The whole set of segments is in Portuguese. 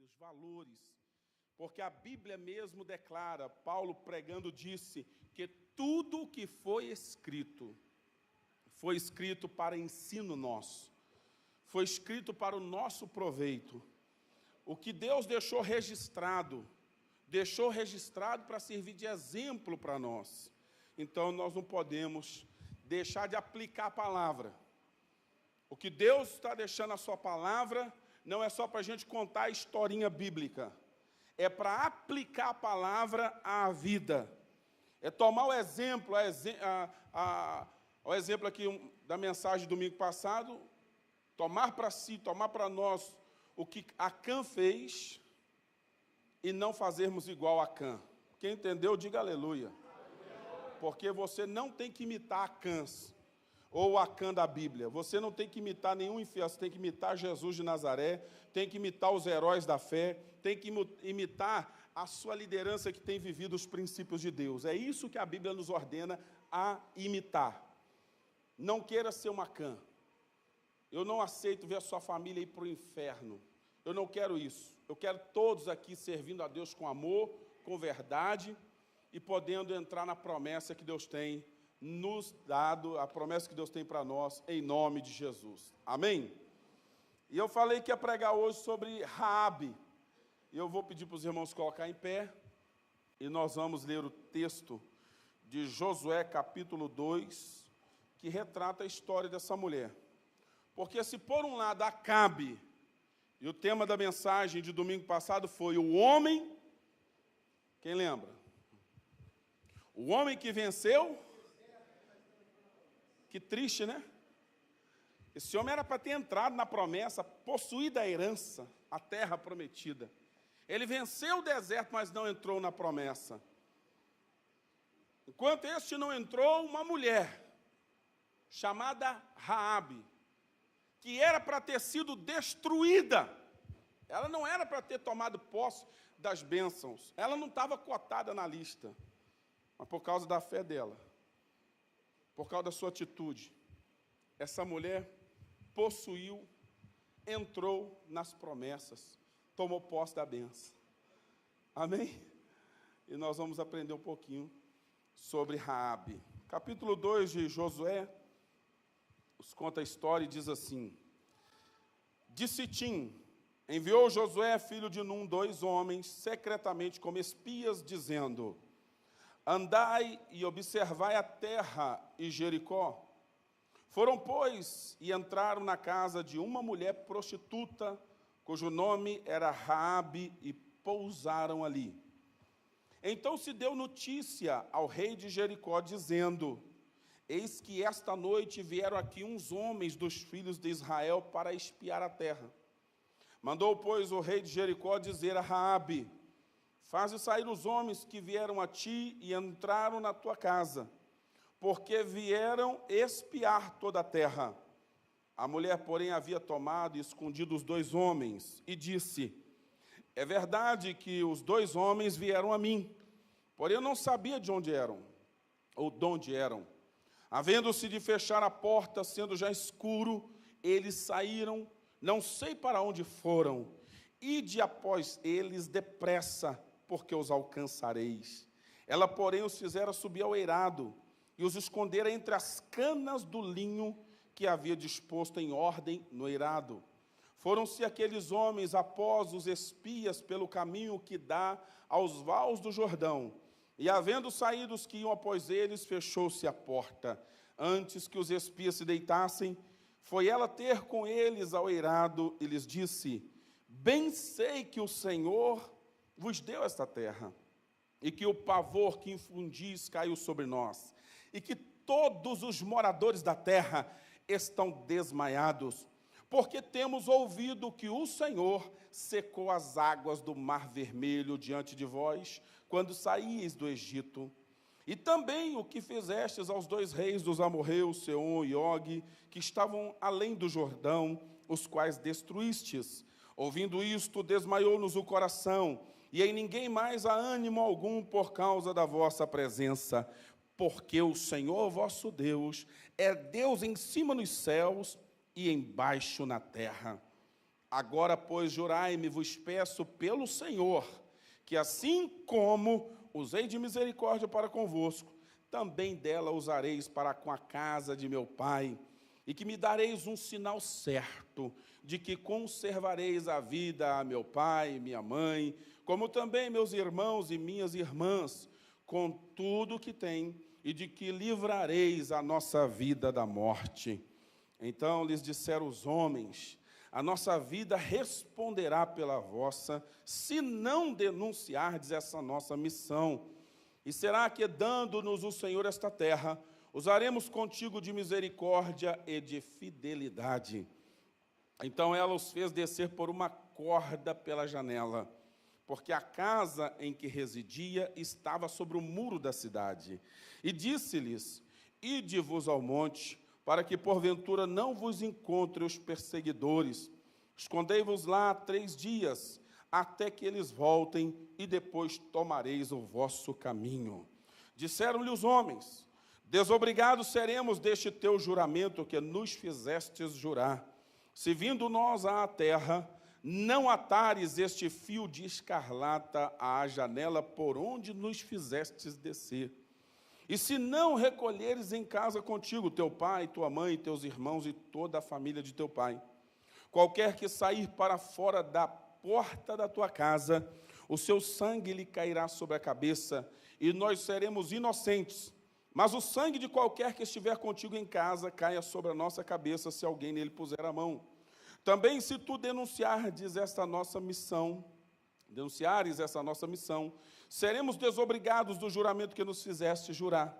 princípios, valores. Porque a Bíblia mesmo declara, Paulo pregando disse, que tudo o que foi escrito para ensino nosso, foi escrito para o nosso proveito. O que Deus deixou registrado para servir de exemplo para nós. Então, nós não podemos deixar de aplicar a palavra. O que Deus está deixando a sua palavra, não é só para a gente contar a historinha bíblica, é para aplicar a palavra à vida. É tomar o exemplo, o exemplo aqui da mensagem do domingo passado, tomar para si, tomar para nós o que Acã fez e não fazermos igual a Acã. Quem entendeu, diga aleluia. Porque você não tem que imitar Acãs, ou o Acã da Bíblia. Você não tem que imitar nenhum infiel, você tem que imitar Jesus de Nazaré, tem que imitar os heróis da fé, tem que imitar a sua liderança que tem vivido os princípios de Deus. É isso que a Bíblia nos ordena a imitar. Não queira ser um Acã. Eu não aceito ver a sua família ir para o inferno. Eu não quero isso. Eu quero todos aqui servindo a Deus com amor, com verdade, e podendo entrar na promessa que Deus tem nos dado, a promessa que Deus tem para nós, em nome de Jesus. Amém? E eu falei que ia pregar hoje sobre Raabe. E eu vou pedir para os irmãos colocar em pé, e nós vamos ler o texto de Josué, capítulo 2, que retrata a história dessa mulher. Porque se por um lado Acabe, e o tema da mensagem de domingo passado foi o homem, quem lembra? O homem que venceu. Que triste, né? Esse homem era para ter entrado na promessa, possuído a herança, a terra prometida. Ele venceu o deserto, mas não entrou na promessa. Enquanto este não entrou, uma mulher, chamada Raabe, que era para ter sido destruída. Ela não era para ter tomado posse das bênçãos. Ela não estava cotada na lista. Mas por causa da fé dela, por causa da sua atitude, essa mulher possuiu, entrou nas promessas, tomou posse da bênção. Amém? E nós vamos aprender um pouquinho sobre Raabe. Capítulo 2 de Josué, nos conta a história e diz assim: de Sitim, enviou Josué, filho de Num, 2 homens, secretamente como espias, dizendo: andai e observai a terra e Jericó. Foram, pois, e entraram na casa de uma mulher prostituta, cujo nome era Raabe, e pousaram ali. Então se deu notícia ao rei de Jericó, dizendo: eis que esta noite vieram aqui uns homens dos filhos de Israel para espiar a terra. Mandou, pois, o rei de Jericó dizer a Raabe: faze sair os homens que vieram a ti e entraram na tua casa, porque vieram espiar toda a terra. A mulher, porém, havia tomado e escondido os 2 homens, e disse: é verdade que os 2 homens vieram a mim, porém eu não sabia de onde eram, ou de onde eram. Havendo-se de fechar a porta, sendo já escuro, eles saíram, não sei para onde foram. Ide após eles depressa, porque os alcançareis. Ela, porém, os fizera subir ao eirado, e os escondera entre as canas do linho que havia disposto em ordem no eirado. Foram-se aqueles homens após os espias pelo caminho que dá aos vales do Jordão, e havendo saído os que iam após eles, fechou-se a porta. Antes que os espias se deitassem, foi ela ter com eles ao eirado, e lhes disse: bem sei que o Senhor vos deu esta terra, e que o pavor que infundis caiu sobre nós, e que todos os moradores da terra estão desmaiados, porque temos ouvido que o Senhor secou as águas do Mar Vermelho diante de vós, quando saíeis do Egito. E também o que fizestes aos 2 reis dos amorreus, Seom e Og, que estavam além do Jordão, os quais destruístes. Ouvindo isto, desmaiou-nos o coração, e em ninguém mais há ânimo algum por causa da vossa presença, porque o Senhor vosso Deus é Deus em cima nos céus e embaixo na terra. Agora, pois, jurai-me, vos peço pelo Senhor, que assim como usei de misericórdia para convosco, também dela usareis para com a casa de meu pai, e que me dareis um sinal certo de que conservareis a vida a meu pai e minha mãe, como também meus irmãos e minhas irmãs, com tudo o que tem, e de que livrareis a nossa vida da morte. Então lhes disseram os homens: a nossa vida responderá pela vossa, se não denunciardes essa nossa missão. E será que, dando-nos o Senhor esta terra, usaremos contigo de misericórdia e de fidelidade. Então ela os fez descer por uma corda pela janela, porque a casa em que residia estava sobre o muro da cidade. E disse-lhes: ide-vos ao monte, para que porventura não vos encontrem os perseguidores. Escondei-vos lá 3 dias, até que eles voltem, e depois tomareis o vosso caminho. Disseram-lhe os homens: desobrigados seremos deste teu juramento que nos fizestes jurar. Se vindo nós à terra, não atares este fio de escarlata à janela por onde nos fizestes descer. E se não recolheres em casa contigo teu pai, tua mãe, teus irmãos e toda a família de teu pai, qualquer que sair para fora da porta da tua casa, o seu sangue lhe cairá sobre a cabeça, e nós seremos inocentes. Mas o sangue de qualquer que estiver contigo em casa caia sobre a nossa cabeça, se alguém nele puser a mão. Também, se tu denunciares essa nossa missão, seremos desobrigados do juramento que nos fizeste jurar.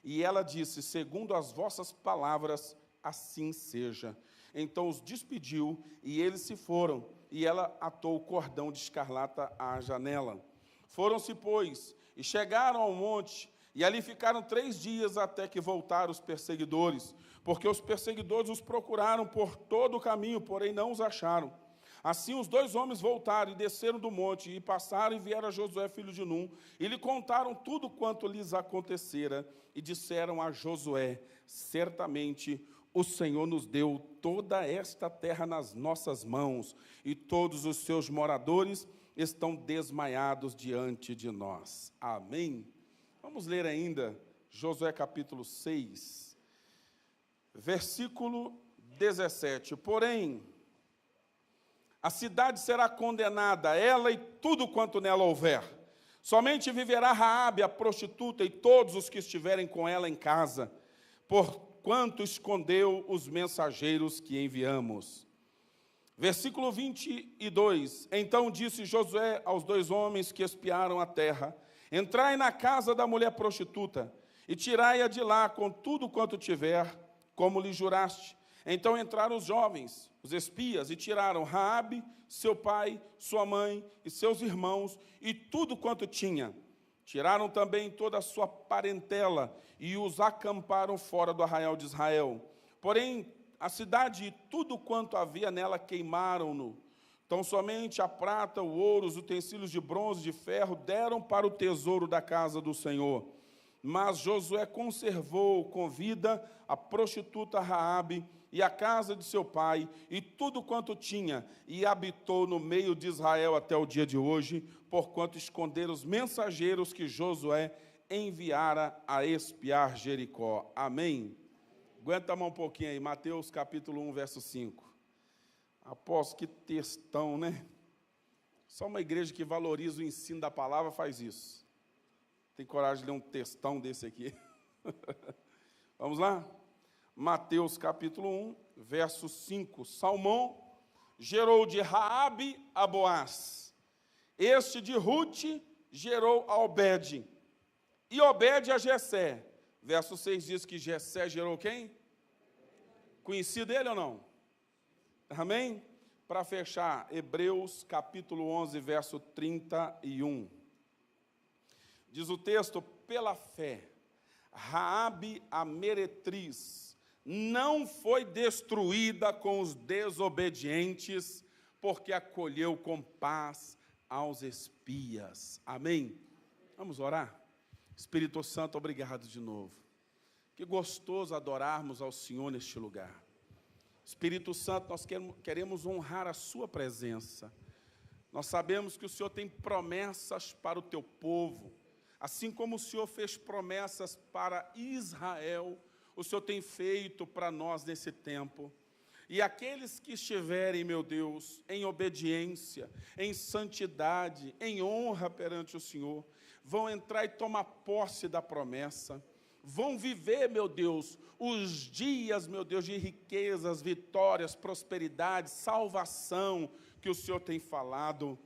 E ela disse: segundo as vossas palavras, assim seja. Então os despediu, e eles se foram, e ela atou o cordão de escarlata à janela. Foram-se, pois, e chegaram ao monte, e ali ficaram 3 dias até que voltaram os perseguidores, porque os perseguidores os procuraram por todo o caminho, porém não os acharam. Assim os 2 homens voltaram e desceram do monte, e passaram e vieram a Josué, filho de Num, e lhe contaram tudo quanto lhes acontecera, e disseram a Josué: certamente o Senhor nos deu toda esta terra nas nossas mãos, e todos os seus moradores estão desmaiados diante de nós. Amém? Vamos ler ainda Josué capítulo 6, versículo 17. Porém, a cidade será condenada, ela e tudo quanto nela houver. Somente viverá Raabe, a prostituta, e todos os que estiverem com ela em casa, porquanto escondeu os mensageiros que enviamos. Versículo 22. Então disse Josué aos 2 homens que espiaram a terra: entrai na casa da mulher prostituta, e tirai-a de lá com tudo quanto tiver, como lhe juraste. Então entraram os jovens, os espias, e tiraram Raabe, seu pai, sua mãe e seus irmãos, e tudo quanto tinha. Tiraram também toda a sua parentela, e os acamparam fora do arraial de Israel. Porém, a cidade e tudo quanto havia nela queimaram-no. Então somente a prata, o ouro, os utensílios de bronze e de ferro deram para o tesouro da casa do Senhor. Mas Josué conservou com vida a prostituta Raabe e a casa de seu pai, e tudo quanto tinha, e habitou no meio de Israel até o dia de hoje, porquanto esconderam os mensageiros que Josué enviara a espiar Jericó. Amém? Aguenta a mão um pouquinho aí, Mateus capítulo 1, verso 5. Apóstolo, que textão, né? Só uma igreja que valoriza o ensino da palavra faz isso. Tem coragem de ler um textão desse aqui? Vamos lá? Mateus capítulo 1, verso 5. Salmão gerou de Raabe a Boaz. Este de Ruth gerou a Obed. E Obed a Jessé. Verso 6 diz que Jessé gerou quem? Conhecido ele ou não? Amém? Para fechar, Hebreus capítulo 11, verso 31. Diz o texto: pela fé, Raabe a meretriz não foi destruída com os desobedientes, porque acolheu com paz aos espias. Amém? Vamos orar? Espírito Santo, obrigado de novo. Que gostoso adorarmos ao Senhor neste lugar. Espírito Santo, nós queremos honrar a sua presença. Nós sabemos que o Senhor tem promessas para o teu povo. Assim como o Senhor fez promessas para Israel, o Senhor tem feito para nós nesse tempo. E aqueles que estiverem, meu Deus, em obediência, em santidade, em honra perante o Senhor, vão entrar e tomar posse da promessa. Vão viver, meu Deus, os dias, meu Deus, de riquezas, vitórias, prosperidade, salvação que o Senhor tem falado.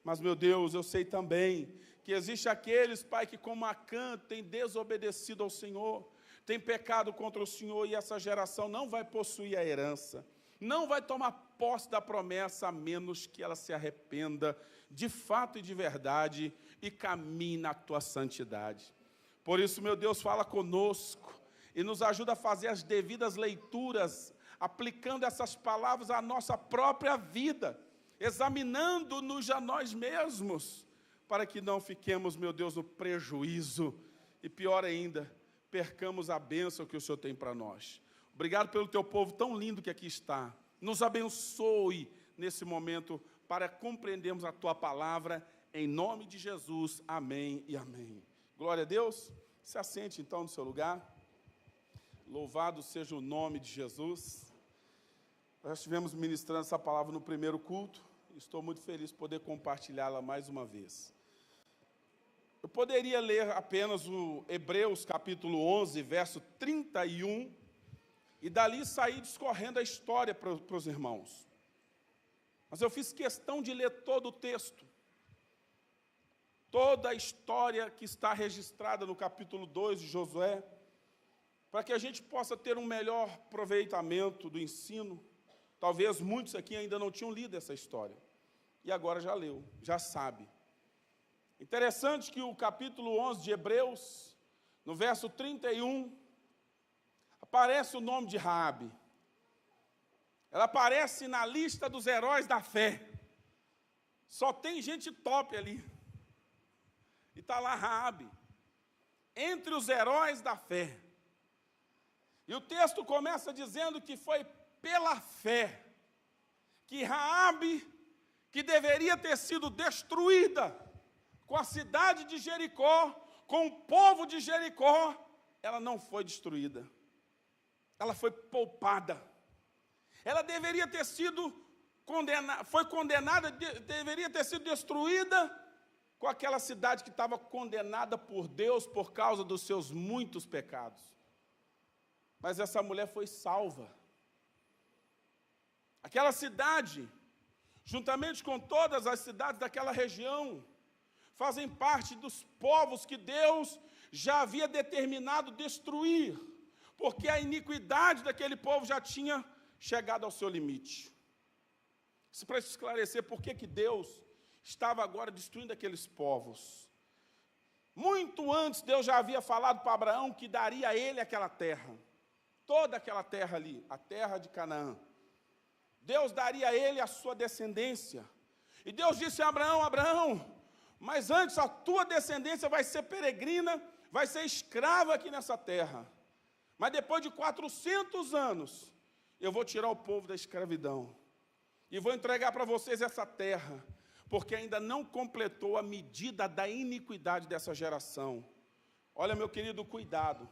Mas, meu Deus, eu sei também que existe aqueles, Pai, que como Acã têm desobedecido ao Senhor, têm pecado contra o Senhor, e essa geração não vai possuir a herança, não vai tomar posse da promessa, a menos que ela se arrependa de fato e de verdade e caminhe na tua santidade. Por isso, meu Deus, fala conosco e nos ajuda a fazer as devidas leituras, aplicando essas palavras à nossa própria vida, examinando-nos a nós mesmos, para que não fiquemos, meu Deus, no prejuízo e, pior ainda, percamos a bênção que o Senhor tem para nós. Obrigado pelo teu povo tão lindo que aqui está. Nos abençoe nesse momento para compreendermos a tua palavra, em nome de Jesus. Amém e amém. Glória a Deus. Se assente então no seu lugar. Louvado seja o nome de Jesus. Nós estivemos ministrando essa palavra no primeiro culto. Estou muito feliz de poder compartilhá-la mais uma vez. Eu poderia ler apenas o Hebreus capítulo 11, verso 31, e dali sair discorrendo a história para os irmãos. Mas eu fiz questão de ler todo o texto, toda a história que está registrada no capítulo 2 de Josué, para que a gente possa ter um melhor aproveitamento do ensino. Talvez muitos aqui ainda não tinham lido essa história, e agora já leu, já sabe. Interessante que o capítulo 11 de Hebreus, no verso 31, aparece o nome de Raabe. Ela aparece na lista dos heróis da fé. Só tem gente top ali. E está lá Raabe, entre os heróis da fé. E o texto começa dizendo que foi pela fé que Raabe, que deveria ter sido destruída com a cidade de Jericó, com o povo de Jericó, ela não foi destruída. Ela foi poupada. Ela deveria ter sido condenada, deveria ter sido destruída com aquela cidade que estava condenada por Deus por causa dos seus muitos pecados. Mas essa mulher foi salva. Aquela cidade, juntamente com todas as cidades daquela região, fazem parte dos povos que Deus já havia determinado destruir, porque a iniquidade daquele povo já tinha chegado ao seu limite. Isso para esclarecer por que Deus estava agora destruindo aqueles povos. Muito antes, Deus já havia falado para Abraão que daria a ele aquela terra, toda aquela terra ali, a terra de Canaã. Deus daria a ele a sua descendência. E Deus disse a Abraão: Abraão, mas antes a tua descendência vai ser peregrina, vai ser escrava aqui nessa terra. Mas depois de 400 anos, eu vou tirar o povo da escravidão. E vou entregar para vocês essa terra, porque ainda não completou a medida da iniquidade dessa geração. Olha, meu querido, cuidado.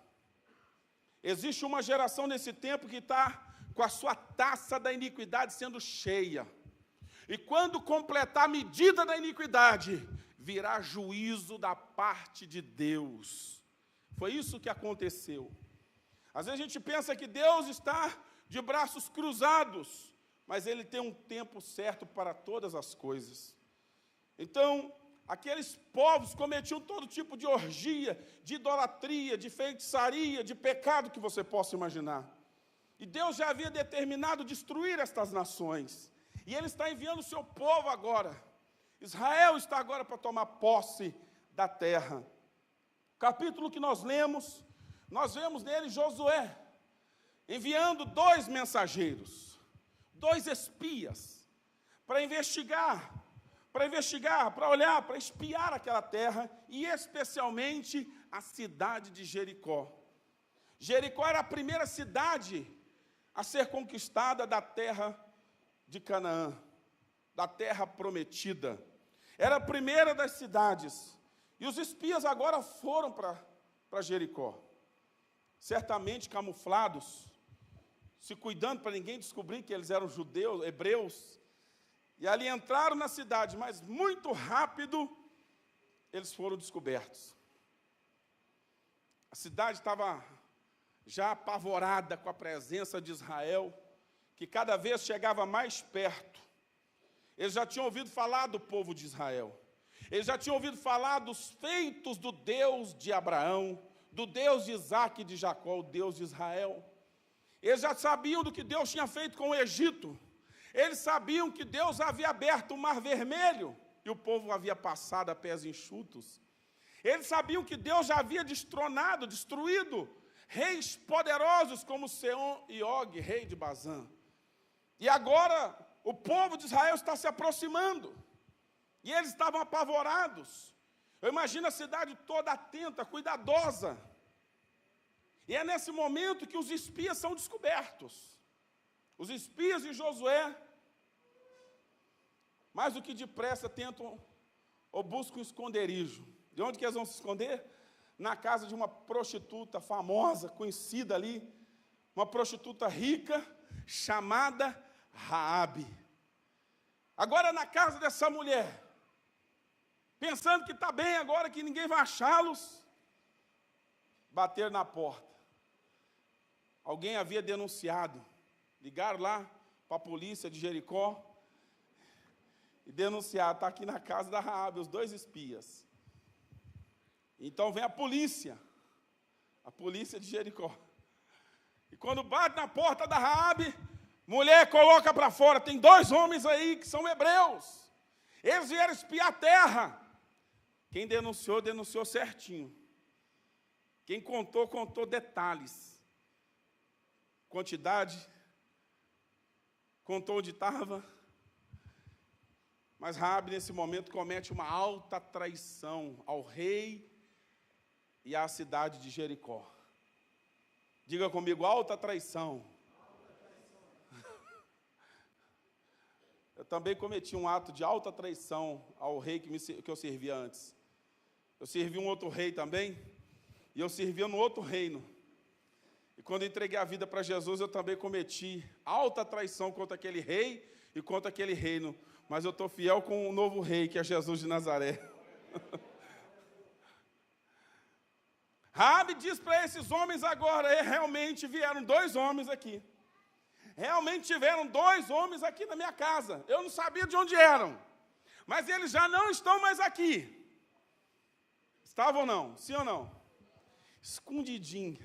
Existe uma geração nesse tempo que está com a sua taça da iniquidade sendo cheia. E quando completar a medida da iniquidade, virá juízo da parte de Deus. Foi isso que aconteceu. Às vezes a gente pensa que Deus está de braços cruzados, mas Ele tem um tempo certo para todas as coisas. Então, aqueles povos cometiam todo tipo de orgia, de idolatria, de feitiçaria, de pecado que você possa imaginar. E Deus já havia determinado destruir estas nações. E Ele está enviando o seu povo agora. Israel está agora para tomar posse da terra. O capítulo que nós lemos, nós vemos nele Josué enviando 2 mensageiros, 2 espias, para investigar, para olhar, para espiar aquela terra, e especialmente a cidade de Jericó. Jericó era a primeira cidade a ser conquistada da terra de Canaã, da terra prometida. Era a primeira das cidades. E os espias agora foram para Jericó. Certamente camuflados, se cuidando para ninguém descobrir que eles eram judeus, hebreus. E ali entraram na cidade, mas muito rápido eles foram descobertos. A cidade estava já apavorada com a presença de Israel, que cada vez chegava mais perto. Eles já tinham ouvido falar do povo de Israel. Eles já tinham ouvido falar dos feitos do Deus de Abraão, do Deus de Isaac e de Jacó, o Deus de Israel. Eles já sabiam do que Deus tinha feito com o Egito. Eles sabiam que Deus havia aberto o Mar Vermelho e o povo havia passado a pés enxutos. Eles sabiam que Deus já havia destronado, destruído reis poderosos como Seom e Og, rei de Bazã. E agora o povo de Israel está se aproximando. E eles estavam apavorados. Eu imagino a cidade toda atenta, cuidadosa. E é nesse momento que os espias são descobertos. Os espias de Josué, mais do que depressa, tentam ou buscam um esconderijo. De onde que eles vão se esconder? Na casa de uma prostituta famosa, conhecida ali, uma prostituta rica, chamada Raabe. Agora na casa dessa mulher, pensando que está bem agora, que ninguém vai achá-los, bateram na porta. Alguém havia denunciado. Ligaram lá para a polícia de Jericó e denunciaram, está aqui na casa da Raabe, os 2 espias. Então vem a polícia de Jericó. E quando bate na porta da Raabe, mulher coloca para fora, tem 2 homens aí que são hebreus. Eles vieram espiar a terra. Quem denunciou, denunciou certinho. Quem contou, contou detalhes. Quantidade, contou onde estava. Mas Raabe, nesse momento, comete uma alta traição ao rei e à cidade de Jericó. Diga comigo, alta traição. Eu também cometi um ato de alta traição ao rei que eu servia antes. Eu servi um outro rei também, e eu servia no outro reino. E quando eu entreguei a vida para Jesus, eu também cometi alta traição contra aquele rei e contra aquele reino. Mas eu estou fiel com o novo rei, que é Jesus de Nazaré. Raabe diz para esses homens agora, realmente vieram 2 homens aqui. Realmente tiveram 2 homens aqui na minha casa. Eu não sabia de onde eram. Mas eles já não estão mais aqui. Estavam ou não? Sim ou não? Escondidinho.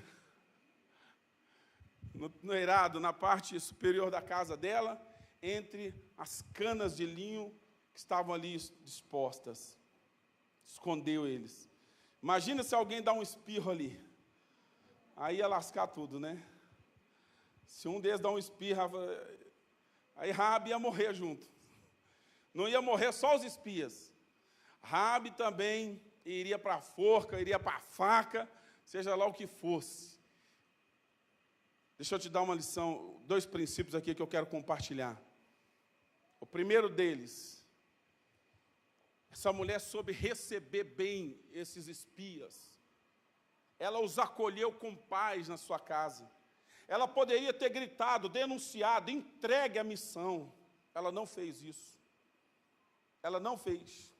No eirado, na parte superior da casa dela, entre as canas de linho que estavam ali dispostas. Escondeu eles. Imagina se alguém dá um espirro ali. Aí ia lascar tudo, né? Se um deles dá um espirro, aí Raabe ia morrer junto. Não ia morrer só os espias. Raabe também iria para a forca, iria para a faca, seja lá o que fosse. Deixa eu te dar uma lição, 2 princípios aqui que eu quero compartilhar. O primeiro deles, essa mulher soube receber bem esses espias. Ela os acolheu com paz na sua casa. Ela poderia ter gritado, denunciado, entregue a missão. Ela não fez isso. Ela não fez.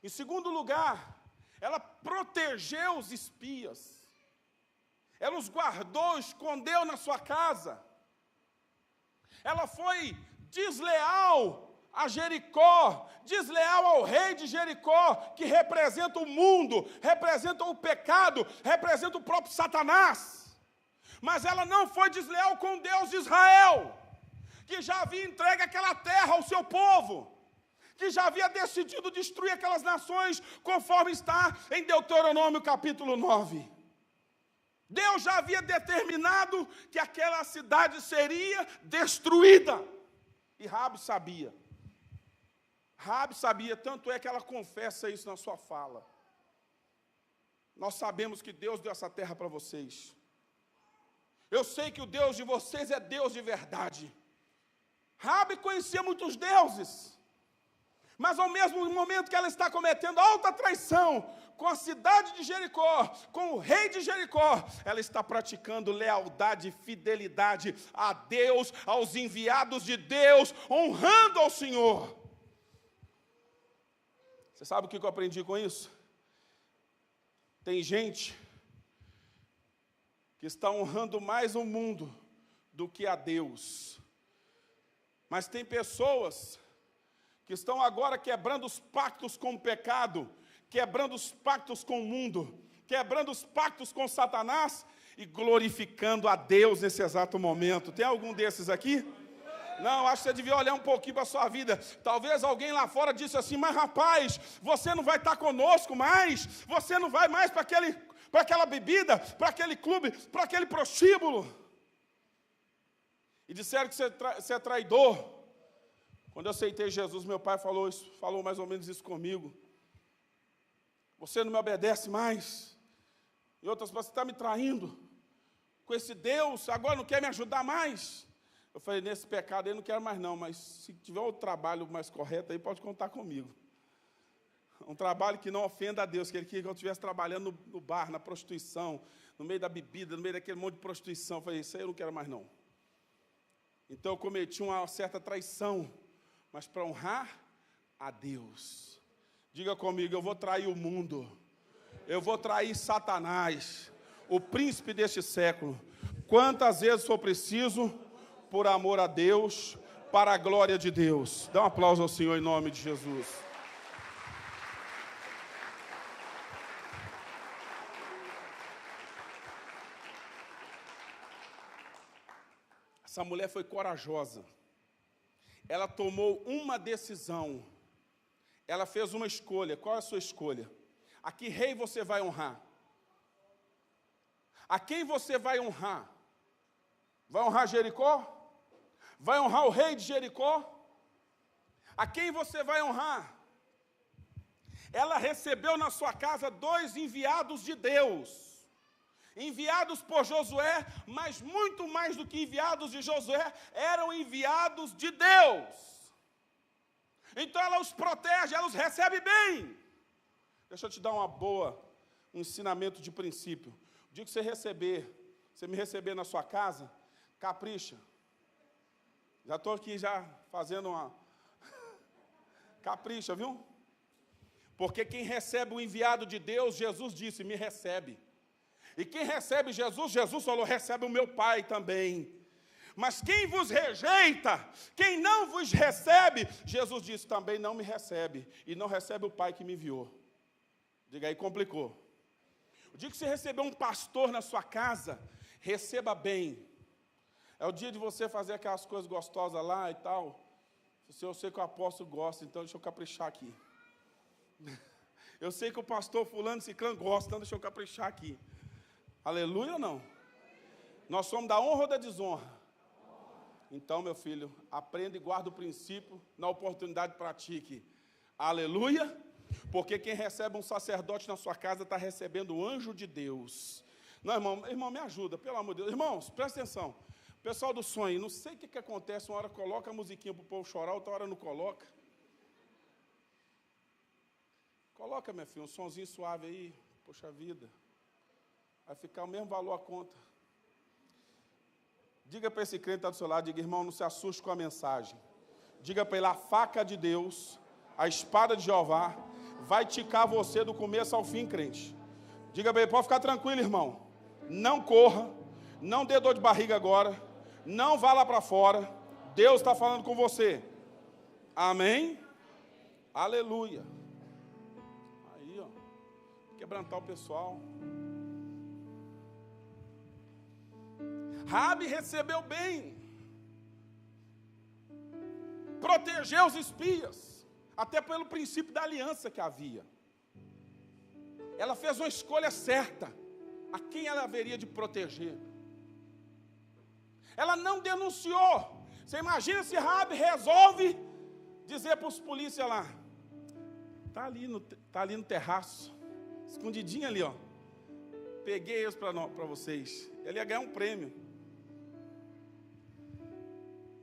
Em segundo lugar, ela protegeu os espias. Ela os guardou, escondeu na sua casa. Ela foi desleal a Jericó, desleal ao rei de Jericó, que representa o mundo, representa o pecado, representa o próprio Satanás. Mas ela não foi desleal com Deus de Israel, que já havia entregue aquela terra ao seu povo, que já havia decidido destruir aquelas nações, conforme está em Deuteronômio capítulo 9. Deus já havia determinado que aquela cidade seria destruída. E Raabe sabia. Raabe sabia, tanto é que ela confessa isso na sua fala. Nós sabemos que Deus deu essa terra para vocês. Eu sei que o Deus de vocês é Deus de verdade. Raabe conhecia muitos deuses, mas ao mesmo momento que ela está cometendo alta traição com a cidade de Jericó, com o rei de Jericó, ela está praticando lealdade e fidelidade a Deus, aos enviados de Deus, honrando ao Senhor. Você sabe o que eu aprendi com isso? Tem gente que está honrando mais o mundo do que a Deus. Mas tem pessoas que estão agora quebrando os pactos com o pecado, quebrando os pactos com o mundo, quebrando os pactos com Satanás e glorificando a Deus nesse exato momento. Tem algum desses aqui? Não, acho que você devia olhar um pouquinho para a sua vida. Talvez alguém lá fora disse assim, mas rapaz, você não vai estar conosco mais, você não vai mais para aquela bebida, para aquele clube, para aquele prostíbulo. E disseram que você é traidor. Quando eu aceitei Jesus, meu pai falou mais ou menos isso comigo. Você não me obedece mais. E outras pessoas, você está me traindo com esse Deus, agora não quer me ajudar mais. Eu falei, nesse pecado aí não quero mais não, mas se tiver outro trabalho mais correto aí, pode contar comigo. Um trabalho que não ofenda a Deus, que ele queria que eu estivesse trabalhando no bar, na prostituição, no meio da bebida, no meio daquele monte de prostituição. Eu falei, isso aí eu não quero mais não. Então eu cometi uma certa traição, mas para honrar a Deus. Diga comigo, eu vou trair o mundo, eu vou trair Satanás, o príncipe deste século, quantas vezes for preciso, por amor a Deus, para a glória de Deus. Dá um aplauso ao Senhor em nome de Jesus. Essa mulher foi corajosa. Ela tomou uma decisão. Ela fez uma escolha. Qual é a sua escolha? A que rei você vai honrar? A quem você vai honrar? Vai honrar Jericó? Vai honrar o rei de Jericó? A quem você vai honrar? Ela recebeu na sua casa 2 enviados de Deus. Enviados por Josué, mas muito mais do que enviados de Josué, eram enviados de Deus. Então ela os protege, ela os recebe bem. Deixa eu te dar um ensinamento de princípio. O dia que você me receber na sua casa, capricha. Já estou aqui já fazendo uma... Capricha, viu? Porque quem recebe o enviado de Deus, Jesus disse, me recebe. E quem recebe Jesus, Jesus falou, recebe o meu Pai também. Mas quem vos rejeita, quem não vos recebe, Jesus disse, também não me recebe. E não recebe o Pai que me enviou. Diga aí, complicou. O dia que você receber um pastor na sua casa, receba bem. É o dia de você fazer aquelas coisas gostosas lá e tal. Eu sei que o apóstolo gosta, então deixa eu caprichar aqui. Eu sei que o pastor fulano ciclano gosta, então deixa eu caprichar aqui. Aleluia ou não? Nós somos da honra ou da desonra? Então, meu filho, aprenda e guarda o princípio, na oportunidade pratique. Aleluia? Porque quem recebe um sacerdote na sua casa está recebendo o anjo de Deus. Não, irmão, me ajuda, pelo amor de Deus. Irmãos, presta atenção. Pessoal do sonho, não sei o que acontece, uma hora coloca a musiquinha para o povo chorar, outra hora não coloca. Coloca, minha filha, um sonzinho suave aí, poxa vida. Vai ficar o mesmo valor a conta. Diga para esse crente que está do seu lado, diga, irmão, não se assuste com a mensagem. Diga para ele, a faca de Deus, a espada de Jeová, vai ticar você do começo ao fim, crente. Diga para ele, pode ficar tranquilo, irmão. Não corra, não dê dor de barriga agora. Não vá lá para fora, Deus está falando com você. Amém? Aleluia. Aí, ó, quebrantar o pessoal. Raabe recebeu bem, protegeu os espias, até pelo princípio da aliança que havia. Ela fez uma escolha certa, a quem ela haveria de proteger. Ela não denunciou. Você imagina se Raabe resolve dizer para os polícias lá, tá ali no terraço, escondidinho ali, ó. Peguei eles para vocês. Ele ia ganhar um prêmio.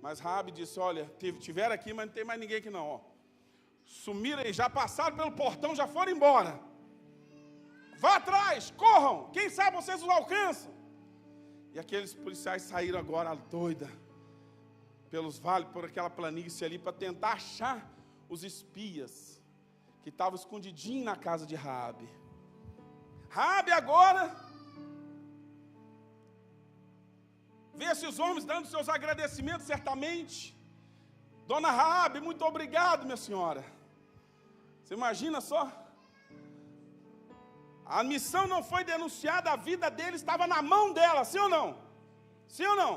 Mas Raabe disse, olha, tiveram aqui, mas não tem mais ninguém aqui não, ó. Sumiram aí, já passaram pelo portão, já foram embora. Vá atrás, corram, quem sabe vocês os alcançam. E aqueles policiais saíram agora doida, pelos vales, por aquela planície ali, para tentar achar os espias que estavam escondidinhos na casa de Raabe. Raabe agora vê esses homens dando seus agradecimentos, certamente. Dona Raabe, muito obrigado, minha senhora. Você imagina só? A missão não foi denunciada, a vida dele estava na mão dela, sim ou não? Sim ou não?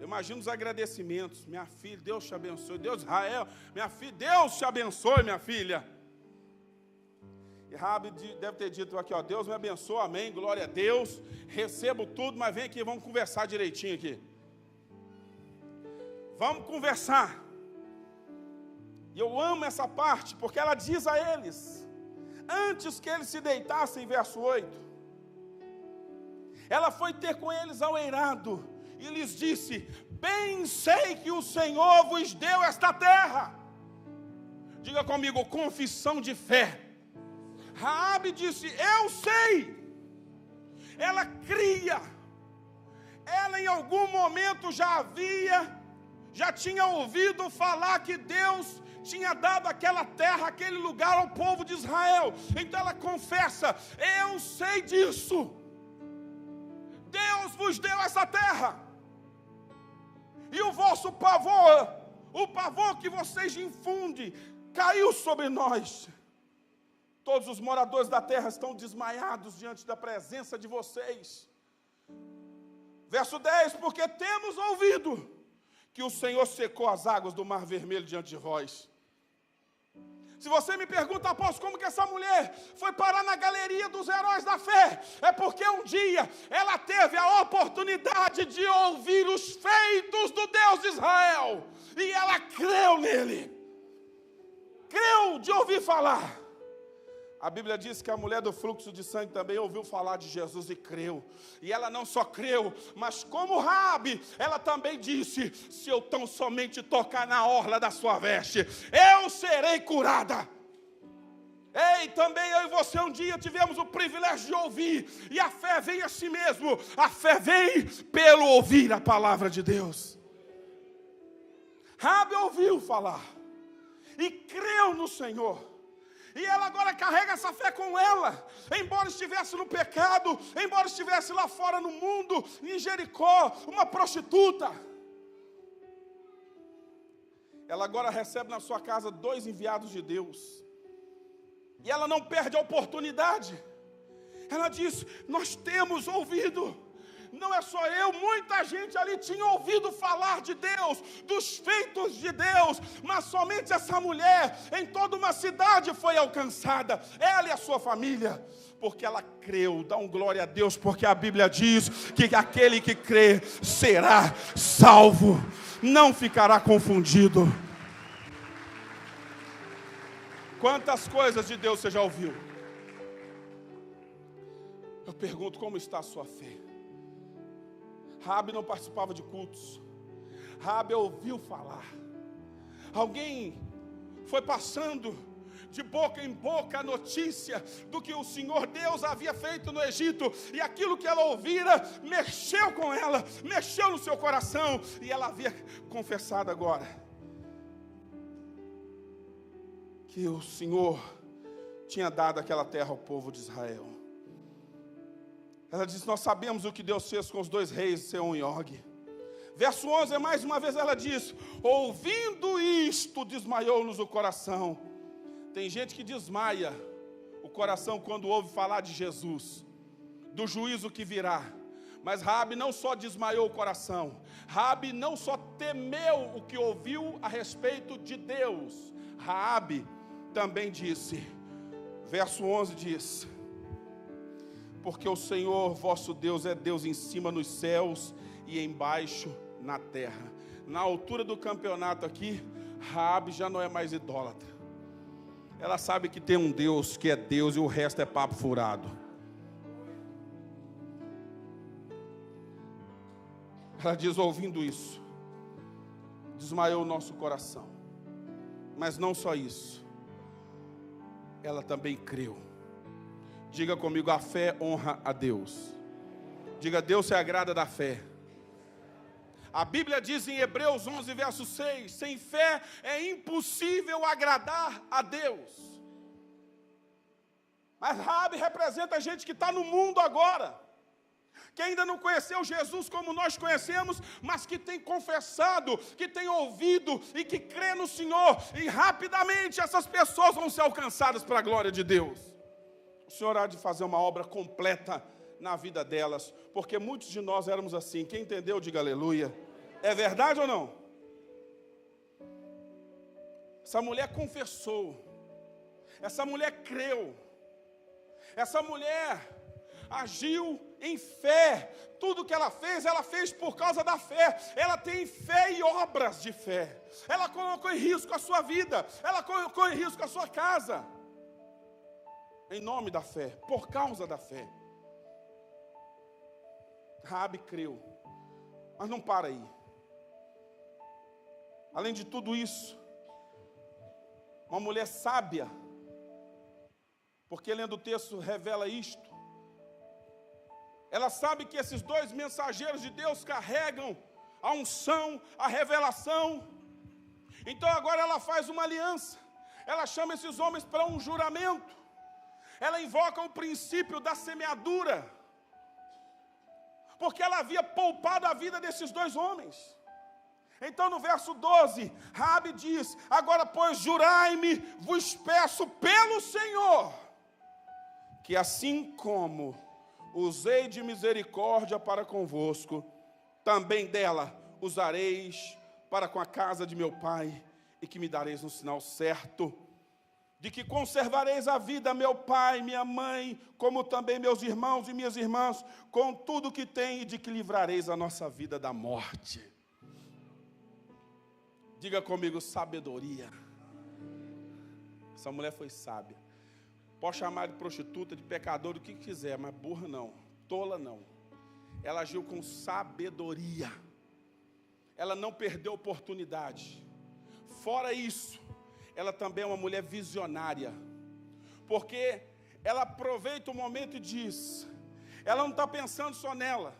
Eu imagino os agradecimentos. Minha filha, Deus te abençoe. Deus, Israel, minha filha, Deus te abençoe, minha filha. E Raabe deve ter dito aqui, ó, Deus me abençoe, amém, glória a Deus. Recebo tudo, mas vem aqui, vamos conversar direitinho aqui. Vamos conversar. E eu amo essa parte, porque ela diz a eles, antes que eles se deitassem, verso 8, ela foi ter com eles ao eirado, e lhes disse, bem sei que o Senhor vos deu esta terra. Diga comigo, confissão de fé. Raabe disse, eu sei. Ela cria. Ela em algum momento já tinha ouvido falar que Deus tinha dado aquela terra, aquele lugar ao povo de Israel. Então ela confessa, eu sei disso. Deus vos deu essa terra. E o vosso pavor, o pavor que vocês infundem, caiu sobre nós. Todos os moradores da terra estão desmaiados diante da presença de vocês. Verso 10, porque temos ouvido que o Senhor secou as águas do Mar Vermelho diante de vós. Se você me pergunta, apóstolo, como que essa mulher foi parar na galeria dos heróis da fé? É porque um dia ela teve a oportunidade de ouvir os feitos do Deus de Israel. E ela creu nele. Creu de ouvir falar. A Bíblia diz que a mulher do fluxo de sangue também ouviu falar de Jesus e creu. E ela não só creu, mas como Raabe, ela também disse, se eu tão somente tocar na orla da sua veste, eu serei curada. Ei, também eu e você um dia tivemos o privilégio de ouvir, e a fé vem a si mesmo, a fé vem pelo ouvir a palavra de Deus. Raabe ouviu falar, e creu no Senhor. E ela agora carrega essa fé com ela, embora estivesse no pecado, embora estivesse lá fora no mundo, em Jericó, uma prostituta. Ela agora recebe na sua casa 2 enviados de Deus. E ela não perde a oportunidade. Ela diz, nós temos ouvido. Não é só eu, muita gente ali tinha ouvido falar de Deus, dos feitos de Deus, mas somente essa mulher em toda uma cidade foi alcançada, ela e a sua família, porque ela creu. Dá um glória a Deus, porque a Bíblia diz que aquele que crê será salvo, não ficará confundido. Quantas coisas de Deus você já ouviu? Eu pergunto, como está a sua fé? Raabe não participava de cultos. Raabe ouviu falar. Alguém foi passando de boca em boca a notícia do que o Senhor Deus havia feito no Egito. E aquilo que ela ouvira mexeu com ela, mexeu no seu coração. E ela havia confessado agora que o Senhor tinha dado aquela terra ao povo de Israel. Ela diz, nós sabemos o que Deus fez com os 2 reis, Seom e Og. Verso 11, mais uma vez ela diz, ouvindo isto, desmaiou-nos o coração. Tem gente que desmaia o coração quando ouve falar de Jesus, do juízo que virá. Mas Raabe não só desmaiou o coração, Raabe não só temeu o que ouviu a respeito de Deus, Raabe também disse, verso 11 diz, porque o Senhor vosso Deus é Deus em cima nos céus e embaixo na terra. Na altura do campeonato aqui, Raabe já não é mais idólatra. Ela sabe que tem um Deus que é Deus e o resto é papo furado. Ela diz, ouvindo isso, desmaiou o nosso coração. Mas não só isso, ela também creu. Diga comigo, a fé honra a Deus. Diga, Deus se agrada da fé. A Bíblia diz em Hebreus 11, verso 6, sem fé é impossível agradar a Deus. Mas Raabe representa a gente que está no mundo agora, que ainda não conheceu Jesus como nós conhecemos, mas que tem confessado, que tem ouvido e que crê no Senhor. E rapidamente essas pessoas vão ser alcançadas para a glória de Deus. O Senhor há de fazer uma obra completa na vida delas, porque muitos de nós éramos assim. Quem entendeu, diga aleluia. É verdade ou não? Essa mulher confessou, essa mulher creu, essa mulher agiu em fé. Tudo que ela fez por causa da fé. Ela tem fé e obras de fé. Ela colocou em risco a sua vida, ela colocou em risco a sua casa, em nome da fé, por causa da fé. Raabe creu, mas não para aí. Além de tudo isso, uma mulher sábia, porque lendo o texto revela isto. Ela sabe que esses dois mensageiros de Deus carregam a unção, a revelação. Então agora ela faz uma aliança. Ela chama esses homens para um juramento. Ela invoca o princípio da semeadura, porque ela havia poupado a vida desses dois homens. Então no verso 12, Raabe diz, agora pois jurai-me, vos peço pelo Senhor, que assim como usei de misericórdia para convosco, também dela usareis para com a casa de meu pai, e que me dareis um sinal certo, de que conservareis a vida meu pai, minha mãe, como também meus irmãos e minhas irmãs, com tudo que tem, e de que livrareis a nossa vida da morte. Diga comigo, sabedoria. Essa mulher foi sábia. Pode chamar de prostituta, de pecador, o que quiser, mas burra não, tola não. Ela agiu com sabedoria. Ela não perdeu oportunidade. Fora isso, ela também é uma mulher visionária, porque ela aproveita o momento e diz, ela não está pensando só nela.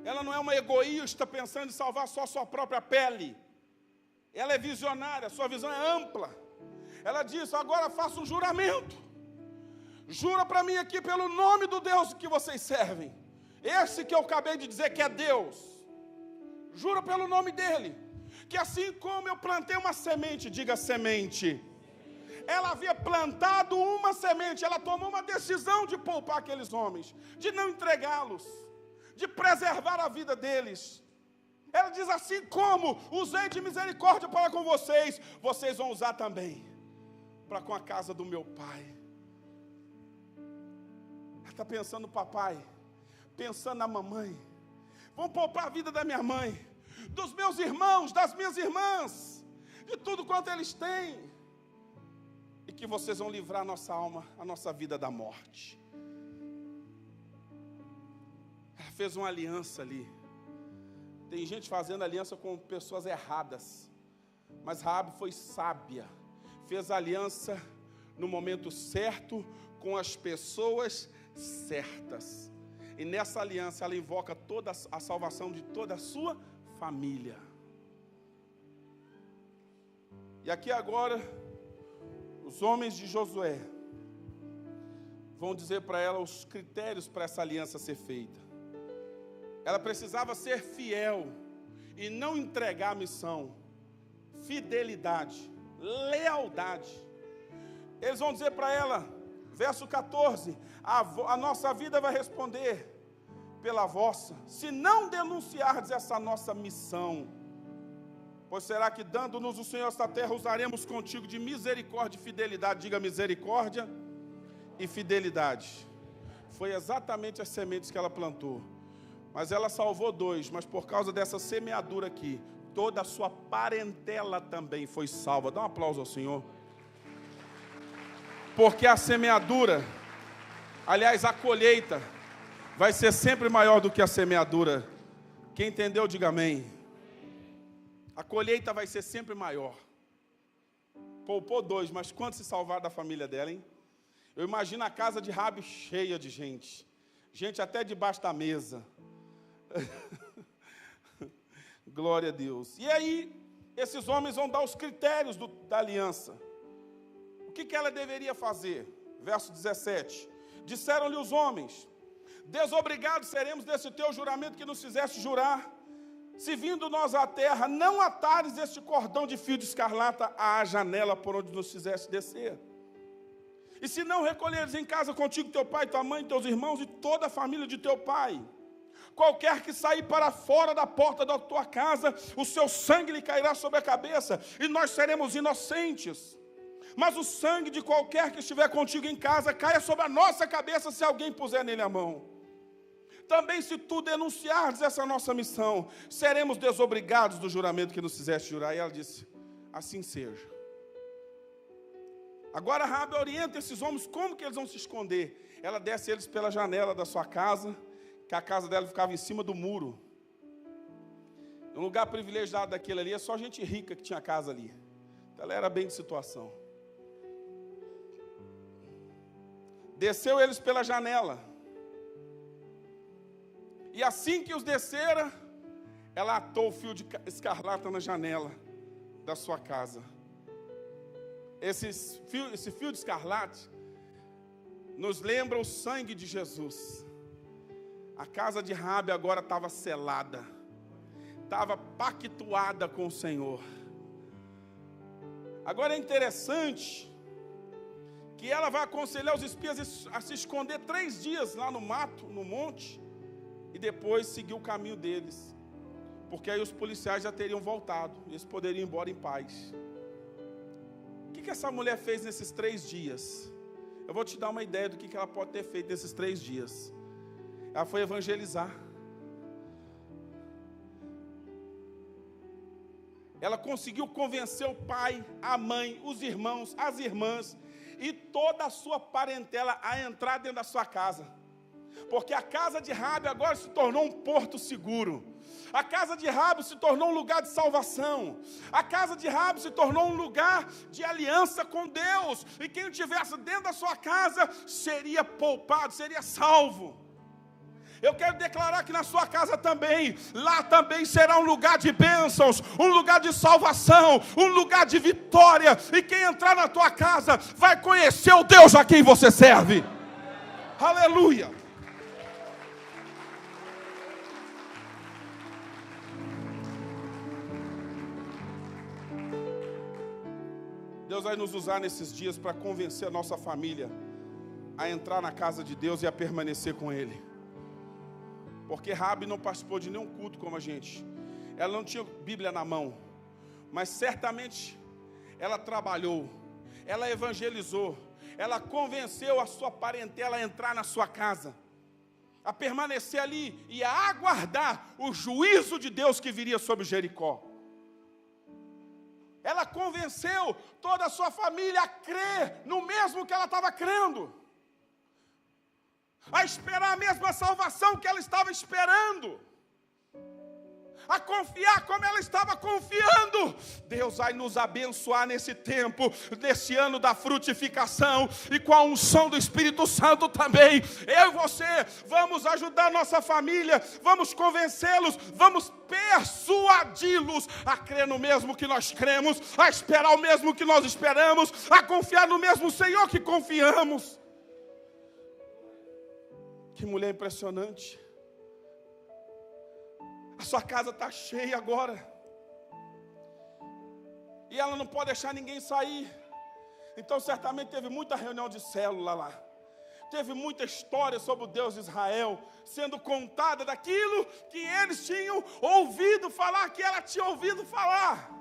Ela não é uma egoísta pensando em salvar só sua própria pele. Ela é visionária, sua visão é ampla. Ela diz, agora faça um juramento. Jura para mim aqui pelo nome do Deus que vocês servem. Esse que eu acabei de dizer que é Deus. Jura pelo nome dele. Que assim como eu plantei uma semente, diga semente. Ela havia plantado uma semente, ela tomou uma decisão de poupar aqueles homens, de não entregá-los, de preservar a vida deles. Ela diz, assim como usei de misericórdia para com vocês, vocês vão usar também para com a casa do meu pai. Ela está pensando no papai, pensando na mamãe. Vão poupar a vida da minha mãe, dos meus irmãos, das minhas irmãs, de tudo quanto eles têm, e que vocês vão livrar a nossa alma, a nossa vida da morte. Ela fez uma aliança ali. Tem gente fazendo aliança com pessoas erradas, mas Raabe foi sábia, fez aliança no momento certo, com as pessoas certas, e nessa aliança ela invoca toda a salvação de toda a sua família. E aqui agora, os homens de Josué vão dizer para ela os critérios para essa aliança ser feita. Ela precisava ser fiel e não entregar a missão. Fidelidade, lealdade. Eles vão dizer para ela, verso 14, a nossa vida vai responder pela vossa, se não denunciardes essa nossa missão. Pois será que dando-nos o Senhor esta terra, usaremos contigo de misericórdia e fidelidade. Diga misericórdia e fidelidade. Foi exatamente as sementes que ela plantou. Mas ela salvou dois, mas por causa dessa semeadura aqui, toda a sua parentela também foi salva. Dá um aplauso ao Senhor. Porque a semeadura, aliás, a colheita, vai ser sempre maior do que a semeadura. Quem entendeu, diga amém. a colheita vai ser sempre maior. Poupou 2, mas quantos se salvaram da família dela, hein? Eu imagino a casa de Raabe cheia de gente. Gente até debaixo da mesa. Glória a Deus. E aí, esses homens vão dar os critérios da aliança. O que ela deveria fazer? Verso 17. Disseram-lhe os homens: desobrigados seremos desse teu juramento que nos fizeste jurar, se vindo nós à terra, não atares este cordão de fio de escarlata à janela por onde nos fizeste descer. E se não recolheres em casa contigo teu pai, tua mãe, teus irmãos e toda a família de teu pai, qualquer que sair para fora da porta da tua casa, o seu sangue lhe cairá sobre a cabeça, e nós seremos inocentes. Mas o sangue de qualquer que estiver contigo em casa caia sobre a nossa cabeça, se alguém puser nele a mão. Também se tu denunciares essa nossa missão, seremos desobrigados do juramento que nos fizeste jurar. E ela disse: assim seja. Agora Raabe orienta esses homens como que eles vão se esconder. Ela desce eles pela janela da sua casa, que a casa dela ficava em cima do muro. Um lugar privilegiado daquele ali, é só gente rica que tinha casa ali. Então ela era bem de situação. Desceu eles pela janela. E assim que os descera, ela atou o fio de escarlata na janela da sua casa. Esse fio de escarlate nos lembra o sangue de Jesus. A casa de Raabe agora estava selada, estava pactuada com o Senhor. Agora é interessante que ela vai aconselhar os espias a se esconder 3 dias lá no mato, no monte, e depois seguir o caminho deles, porque aí os policiais já teriam voltado, e eles poderiam ir embora em paz. O que essa mulher fez nesses 3 dias? Eu vou te dar uma ideia do que ela pode ter feito nesses 3 dias. Ela foi evangelizar. Ela conseguiu convencer o pai, a mãe, os irmãos, as irmãs e toda a sua parentela a entrar dentro da sua casa. Porque a casa de Raabe agora se tornou um porto seguro. A casa de Raabe se tornou um lugar de salvação. A casa de Raabe se tornou um lugar de aliança com Deus. E quem estivesse dentro da sua casa seria poupado, seria salvo. Eu quero declarar que na sua casa também, lá também será um lugar de bênçãos, um lugar de salvação, um lugar de vitória. E quem entrar na tua casa vai conhecer o Deus a quem você serve. Aleluia! Deus vai nos usar nesses dias para convencer a nossa família a entrar na casa de Deus e a permanecer com Ele. Porque Raabe não participou de nenhum culto como a gente. Ela não tinha Bíblia na mão. Mas certamente ela trabalhou, ela evangelizou, ela convenceu a sua parentela a entrar na sua casa, a permanecer ali e a aguardar o juízo de Deus que viria sobre Jericó. Ela convenceu toda a sua família a crer no mesmo que ela estava crendo, a esperar a mesma salvação que ela estava esperando, a confiar como ela estava confiando. Deus vai nos abençoar nesse tempo, nesse ano da frutificação, e com a unção do Espírito Santo também. Eu e você vamos ajudar nossa família, vamos convencê-los, vamos persuadi-los a crer no mesmo que nós cremos, a esperar o mesmo que nós esperamos, a confiar no mesmo Senhor que confiamos. Que mulher impressionante. A sua casa está cheia agora. E ela não pode deixar ninguém sair. Então certamente teve muita reunião de célula lá. Teve muita história sobre o Deus de Israel sendo contada daquilo que eles tinham ouvido falar, que ela tinha ouvido falar.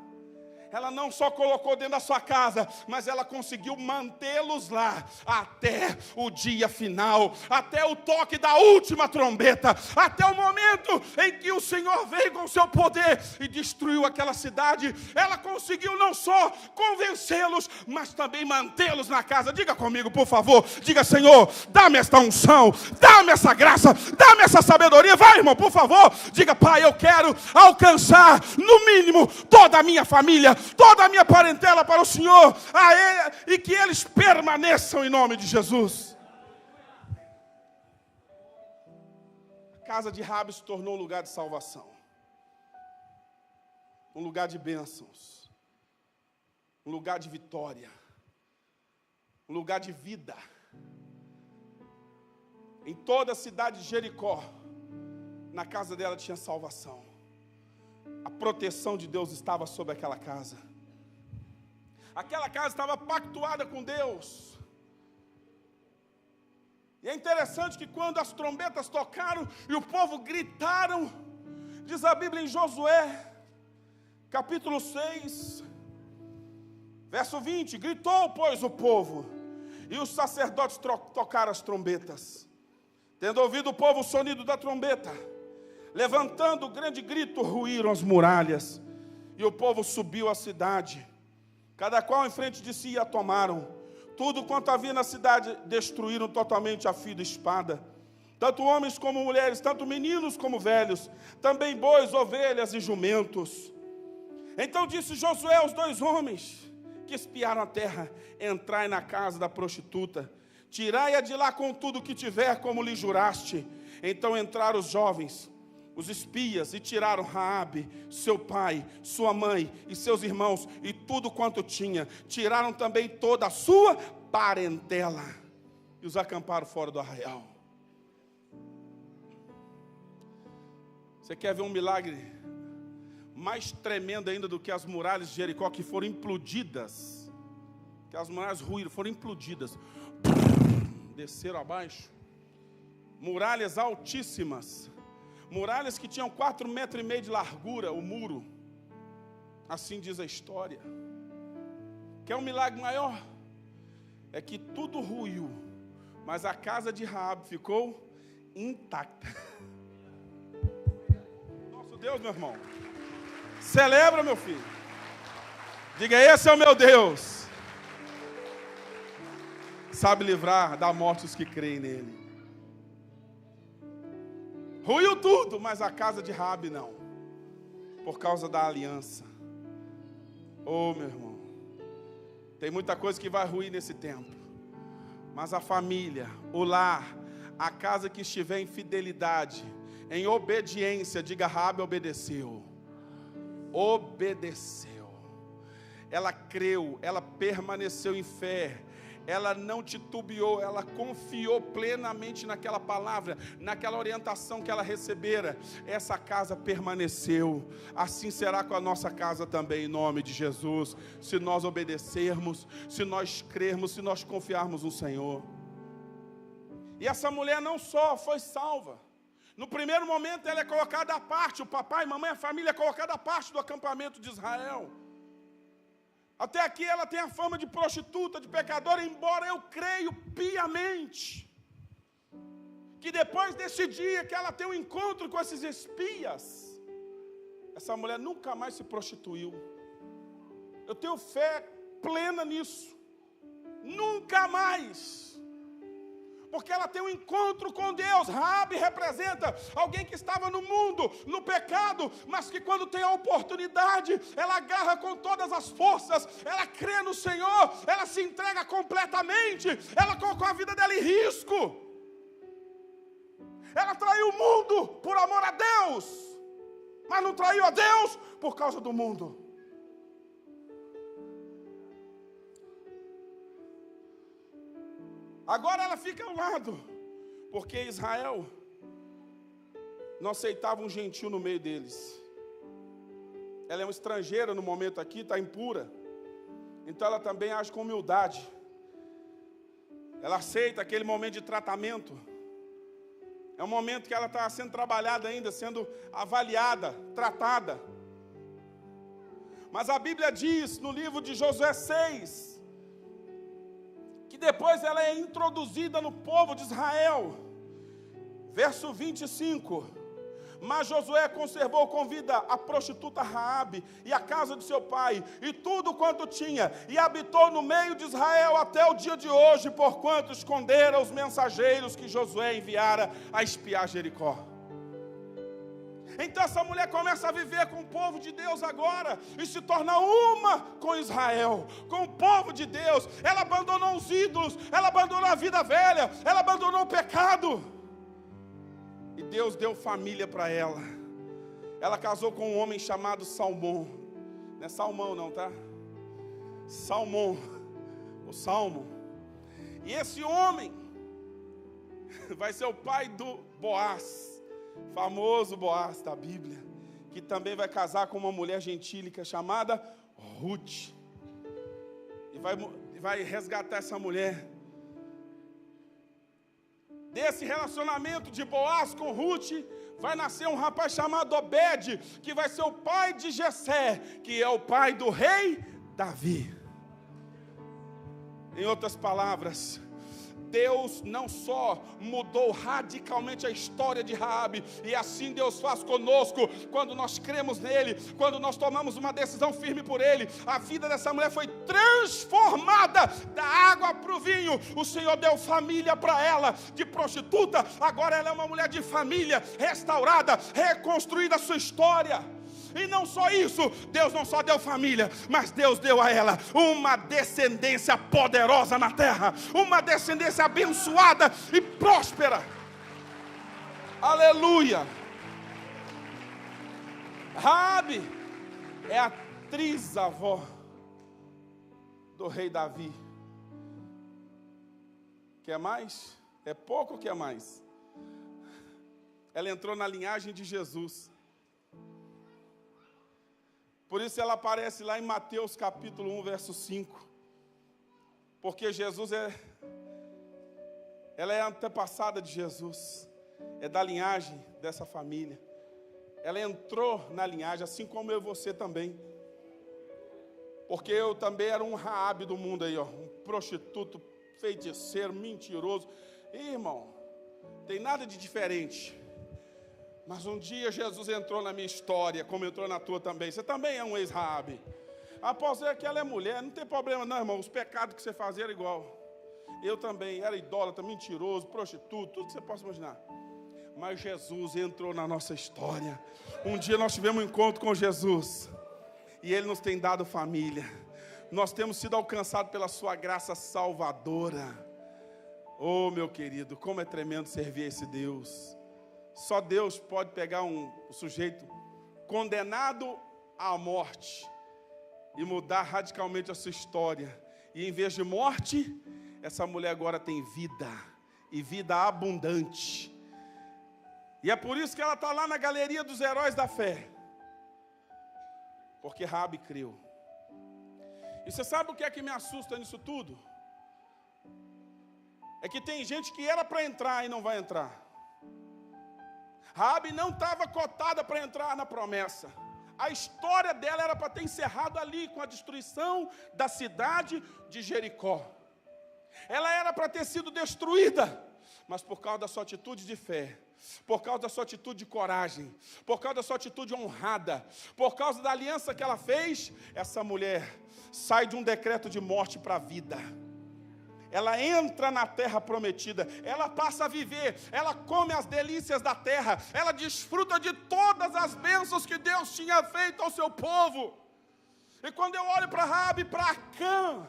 ela não só colocou dentro da sua casa, mas ela conseguiu mantê-los lá até o dia final, até o toque da última trombeta, até o momento em que o Senhor veio com o seu poder e destruiu aquela cidade. Ela conseguiu não só convencê-los, mas também mantê-los na casa. Diga comigo, por favor, diga: Senhor, dá-me esta unção, dá-me essa graça, dá-me essa sabedoria. Vai, irmão, por favor, diga: Pai, eu quero alcançar no mínimo toda a minha família, toda a minha parentela para o Senhor, e que eles permaneçam em nome de Jesus. A casa de Raabe se tornou um lugar de salvação, um lugar de bênçãos, um lugar de vitória, um lugar de vida. Em toda a cidade de Jericó, na casa dela tinha salvação. A proteção de Deus estava sobre aquela casa. Aquela casa estava pactuada com Deus. E é interessante que quando as trombetas tocaram e o povo gritaram, diz a Bíblia em Josué, capítulo 6, verso 20, gritou, pois, o povo, e os sacerdotes tocaram as trombetas. Tendo ouvido o povo o sonido da trombeta, levantando grande grito, ruíram as muralhas, e o povo subiu à cidade, cada qual em frente de si a tomaram. Tudo quanto havia na cidade destruíram totalmente a fio de espada, tanto homens como mulheres, tanto meninos como velhos, também bois, ovelhas e jumentos. Então disse Josué aos 2 homens que espiaram a terra: entrai na casa da prostituta, tirai-a de lá com tudo que tiver, como lhe juraste. Então entraram os jovens, os espias, e tiraram Raabe, seu pai, sua mãe e seus irmãos, e tudo quanto tinha. Tiraram também toda a sua parentela, e os acamparam fora do arraial. Você quer ver um milagre mais tremendo ainda do que as muralhas de Jericó, que foram implodidas? Que as muralhas ruíram, foram implodidas, desceram abaixo. Muralhas altíssimas, muralhas que tinham 4,5 metros de largura, o muro. Assim diz a história. Quer um milagre maior? É que tudo ruiu, mas a casa de Raabe ficou intacta. Nosso Deus, meu irmão. Celebra, meu filho. Diga: esse é o meu Deus. Sabe livrar da morte os que creem nele. Ruiu tudo, mas a casa de Raabe não, por causa da aliança. Oh, meu irmão, tem muita coisa que vai ruir nesse tempo, mas a família, o lar, a casa que estiver em fidelidade, em obediência, diga: Raabe obedeceu. Obedeceu. Ela creu, ela permaneceu em fé, ela não titubeou, ela confiou plenamente naquela palavra, naquela orientação que ela recebera. Essa casa permaneceu. Assim será com a nossa casa também, em nome de Jesus, se nós obedecermos, se nós crermos, se nós confiarmos no Senhor. E essa mulher não só foi salva, no primeiro momento ela é colocada à parte, o papai, a mamãe, a família é colocada à parte do acampamento de Israel. Até aqui ela tem a fama de prostituta, de pecadora, embora eu creio piamente que depois desse dia que ela tem um encontro com esses espias, essa mulher nunca mais se prostituiu. Eu tenho fé plena nisso. Nunca mais. Porque ela tem um encontro com Deus. Raabe representa alguém que estava no mundo, no pecado, mas que quando tem a oportunidade, ela agarra com todas as forças, ela crê no Senhor, ela se entrega completamente, ela colocou a vida dela em risco. Ela traiu o mundo por amor a Deus, mas não traiu a Deus por causa do mundo. Agora ela fica ao lado, porque Israel não aceitava um gentio no meio deles. Ela é uma estrangeira no momento aqui, está impura. Então ela também age com humildade. Ela aceita aquele momento de tratamento. É um momento que ela está sendo trabalhada ainda, sendo avaliada, tratada. Mas a Bíblia diz no livro de Josué 6, que depois ela é introduzida no povo de Israel. Verso 25. Mas Josué conservou com vida a prostituta Raabe e a casa de seu pai e tudo quanto tinha, e habitou no meio de Israel até o dia de hoje, porquanto esconderam os mensageiros que Josué enviara a espiar Jericó. Então essa mulher começa a viver com o povo de Deus agora e se torna uma com Israel, com o povo de Deus. Ela abandonou os ídolos, ela abandonou a vida velha, ela abandonou o pecado. E Deus deu família para ela. Ela casou com um homem chamado Salmão. Não é Salmão não, tá? Salmão, o Salmo. E esse homem vai ser o pai do Boaz, famoso Boaz da Bíblia, que também vai casar com uma mulher gentílica chamada Ruth. E vai resgatar essa mulher. Desse relacionamento de Boaz com Ruth, vai nascer um rapaz chamado Obed, que vai ser o pai de Jessé, que é o pai do rei Davi. Em outras palavras, Deus não só mudou radicalmente a história de Raabe, e assim Deus faz conosco, quando nós cremos nele, quando nós tomamos uma decisão firme por ele. A vida dessa mulher foi transformada da água para o vinho. O Senhor deu família para ela, de prostituta, agora ela é uma mulher de família, restaurada, reconstruída a sua história. E não só isso, Deus não só deu família, mas Deus deu a ela uma descendência poderosa na terra, uma descendência abençoada e próspera. Aleluia! Raabe é a trisavó do rei Davi. Quer mais? É pouco ou quer mais? Ela entrou na linhagem de Jesus. Por isso ela aparece lá em Mateus capítulo 1, verso 5. Porque Jesus ela é antepassada de Jesus. É da linhagem dessa família. Ela entrou na linhagem, assim como eu e você também. Porque eu também era um Raabe do mundo aí, ó. Um prostituto, feiticeiro, mentiroso. E, irmão, tem nada de diferente. Mas um dia Jesus entrou na minha história, como entrou na tua também. Você também é um ex-Raabe. Após que ela é mulher, não tem problema não, irmão. Os pecados que você fazia eram igual. Eu também era idólatra, mentiroso, prostituto, tudo que você possa imaginar. Mas Jesus entrou na nossa história. Um dia nós tivemos um encontro com Jesus. E Ele nos tem dado família. Nós temos sido alcançados pela sua graça salvadora. Oh, meu querido, como é tremendo servir esse Deus. Só Deus pode pegar um sujeito condenado à morte e mudar radicalmente a sua história. E em vez de morte, essa mulher agora tem vida, e vida abundante. E é por isso que ela está lá na galeria dos heróis da fé. Porque Raabe creu. E você sabe o que é que me assusta nisso tudo? É que tem gente que era para entrar e não vai entrar. Raabe não estava cotada para entrar na promessa. A história dela era para ter encerrado ali com a destruição da cidade de Jericó. Ela era para ter sido destruída, mas por causa da sua atitude de fé, por causa da sua atitude de coragem, por causa da sua atitude honrada, por causa da aliança que ela fez, essa mulher sai de um decreto de morte para a vida. Ela entra na terra prometida, ela passa a viver, ela come as delícias da terra, ela desfruta de todas as bênçãos que Deus tinha feito ao seu povo. E quando eu olho para Raabe, para Acã,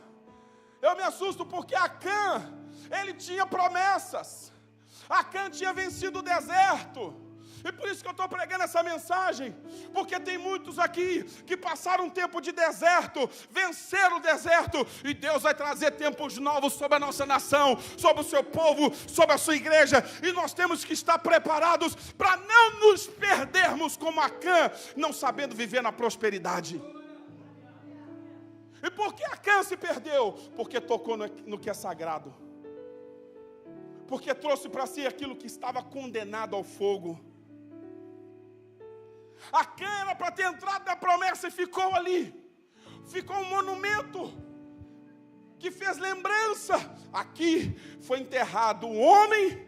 eu me assusto, porque Acã, ele tinha promessas. Acã tinha vencido o deserto. E por isso que eu estou pregando essa mensagem, porque tem muitos aqui que passaram um tempo de deserto, venceram o deserto, e Deus vai trazer tempos novos sobre a nossa nação, sobre o seu povo, sobre a sua igreja, e nós temos que estar preparados para não nos perdermos como Acã, não sabendo viver na prosperidade. E por que Acã se perdeu? Porque tocou no que é sagrado, porque trouxe para si aquilo que estava condenado ao fogo. Acã era para ter entrado na promessa e ficou ali. ficou um monumento que fez lembrança. Aqui foi enterrado o homem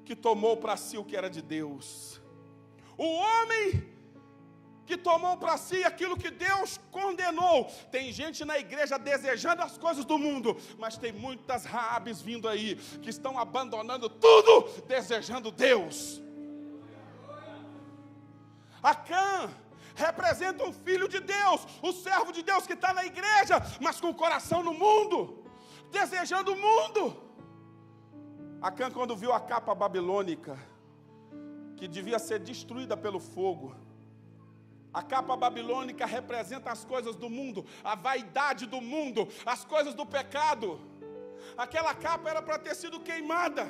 que tomou para si o que era de Deus. O homem que tomou para si aquilo que Deus condenou. Tem gente na igreja desejando as coisas do mundo, mas tem muitas Raabes vindo aí, que estão abandonando tudo, desejando Deus. Acã representa um filho de Deus, o servo de Deus que está na igreja, mas com o coração no mundo, desejando o mundo. Acã, quando viu a capa babilônica, que devia ser destruída pelo fogo, a capa babilônica representa as coisas do mundo, a vaidade do mundo, as coisas do pecado. Aquela capa era para ter sido queimada,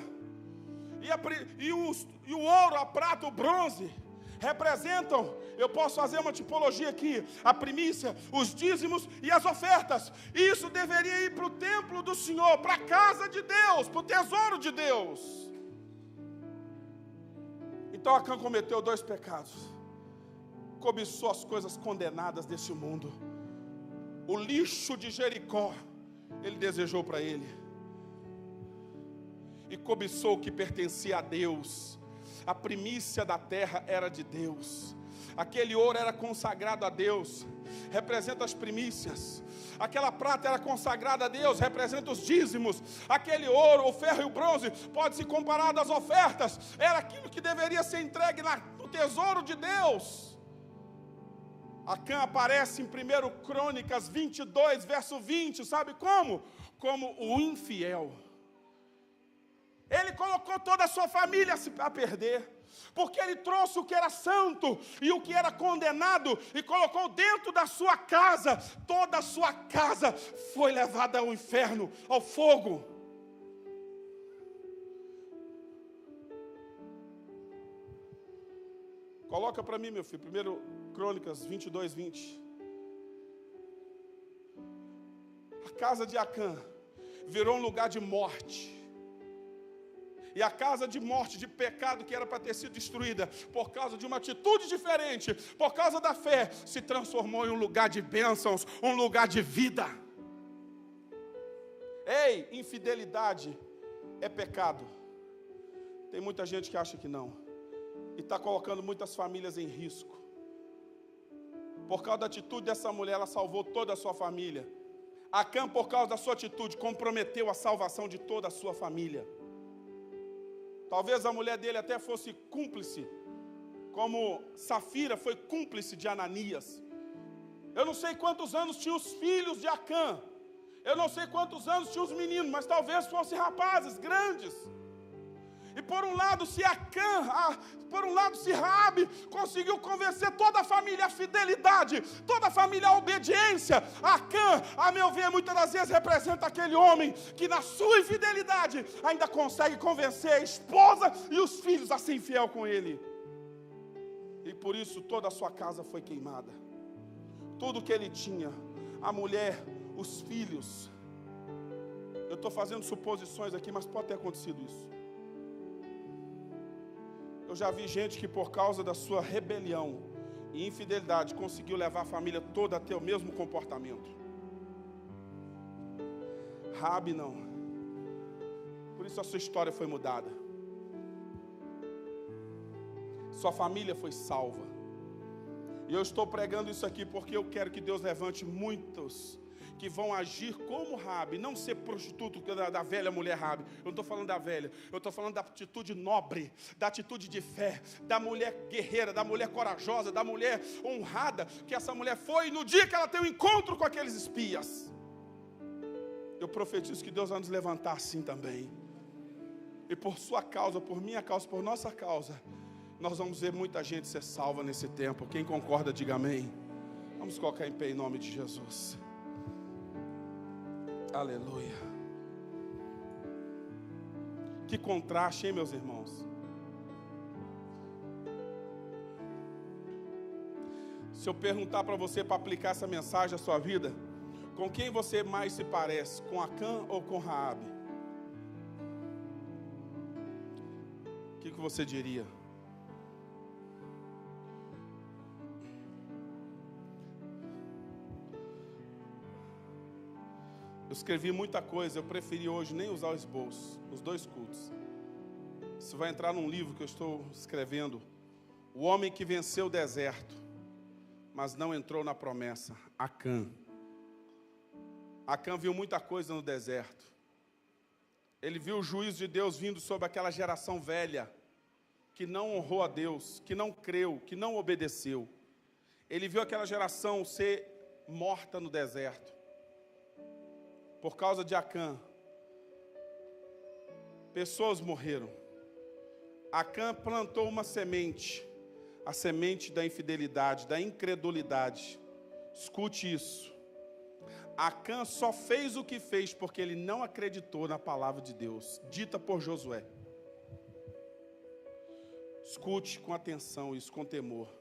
e o ouro, a prata, o bronze representam, eu posso fazer uma tipologia aqui, a primícia, os dízimos e as ofertas. Isso deveria ir para o templo do Senhor, para a casa de Deus, para o tesouro de Deus. Então Acã cometeu 2 pecados. Cobiçou as coisas condenadas desse mundo. O lixo de Jericó, ele desejou para ele. E cobiçou o que pertencia a Deus. A primícia da terra era de Deus. Aquele ouro era consagrado a Deus, representa as primícias. Aquela prata era consagrada a Deus, representa os dízimos. Aquele ouro, o ferro e o bronze pode se comparar às ofertas. Era aquilo que deveria ser entregue no tesouro de Deus. Acã aparece em 1 Crônicas 22, verso 20, sabe como? Como o infiel. Ele colocou toda a sua família a perder, porque ele trouxe o que era santo e o que era condenado e colocou dentro da sua casa. Toda a sua casa foi levada ao inferno, ao fogo. Coloca para mim, meu filho, 1 Crônicas 22, 20. A casa de Acã virou um lugar de morte. E a casa de morte, de pecado que era para ter sido destruída, por causa de uma atitude diferente, por causa da fé, se transformou em um lugar de bênçãos, um lugar de vida. Ei, infidelidade é pecado. Tem muita gente que acha que não. E está colocando muitas famílias em risco. Por causa da atitude dessa mulher, ela salvou toda a sua família. Acã, por causa da sua atitude, comprometeu a salvação de toda a sua família. Talvez a mulher dele até fosse cúmplice, como Safira foi cúmplice de Ananias. Eu não sei quantos anos tinham os filhos de Acã. Eu não sei quantos anos tinham os meninos, mas talvez fossem rapazes grandes. E por um lado, se Raabe conseguiu convencer toda a família à fidelidade, toda a família à obediência, Acã, a meu ver, muitas das vezes representa aquele homem que na sua infidelidade ainda consegue convencer a esposa e os filhos a ser infiel com ele. E por isso toda a sua casa foi queimada. Tudo que ele tinha, a mulher, os filhos. Eu estou fazendo suposições aqui, mas pode ter acontecido isso. Eu já vi gente que por causa da sua rebelião e infidelidade conseguiu levar a família toda a ter o mesmo comportamento. Raabe não. Por isso a sua história foi mudada. Sua família foi salva. E eu estou pregando isso aqui porque eu quero que Deus levante muitos que vão agir como Raabe, não ser prostituto da velha mulher Raabe. Eu não estou falando da velha, eu estou falando da atitude nobre, da atitude de fé, da mulher guerreira, da mulher corajosa, da mulher honrada, que essa mulher foi no dia que ela tem um encontro com aqueles espias. Eu profetizo que Deus vai nos levantar assim também. E por sua causa, por minha causa, por nossa causa, nós vamos ver muita gente ser salva nesse tempo. Quem concorda, diga amém. Vamos colocar em pé em nome de Jesus. Aleluia. Que contraste, hein, meus irmãos? Se eu perguntar para você, para aplicar essa mensagem à sua vida, com quem você mais se parece? Com Acã ou com Raabe? O que você diria? Eu escrevi muita coisa, eu preferi hoje nem usar o esboço, os 2 cultos. Isso vai entrar num livro que eu estou escrevendo. O homem que venceu o deserto, mas não entrou na promessa. Acã. Acã viu muita coisa no deserto. Ele viu o juízo de Deus vindo sobre aquela geração velha, que não honrou a Deus, que não creu, que não obedeceu. Ele viu aquela geração ser morta no deserto. Por causa de Acã, pessoas morreram. Acã plantou uma semente, a semente da infidelidade, da incredulidade. Escute isso. Acã só fez o que fez porque ele não acreditou na palavra de Deus, dita por Josué. Escute com atenção isso, com temor.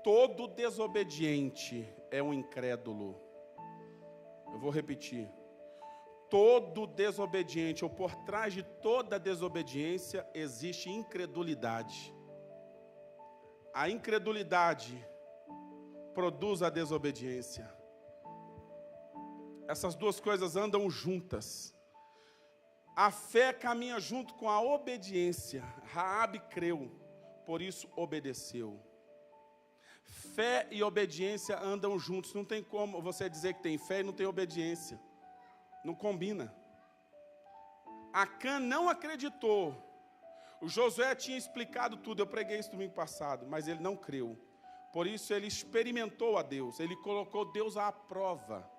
Todo desobediente é um incrédulo. Eu vou repetir. Todo desobediente, ou por trás de toda desobediência, existe incredulidade. A incredulidade produz a desobediência. Essas 2 coisas andam juntas. A fé caminha junto com a obediência. Raabe creu, por isso obedeceu. Fé e obediência andam juntos. Não tem como você dizer que tem fé e não tem obediência. Não combina. Acã não acreditou. O Josué tinha explicado tudo. Eu preguei isso domingo passado, mas ele não creu. Por isso ele experimentou a Deus. Ele colocou Deus à prova.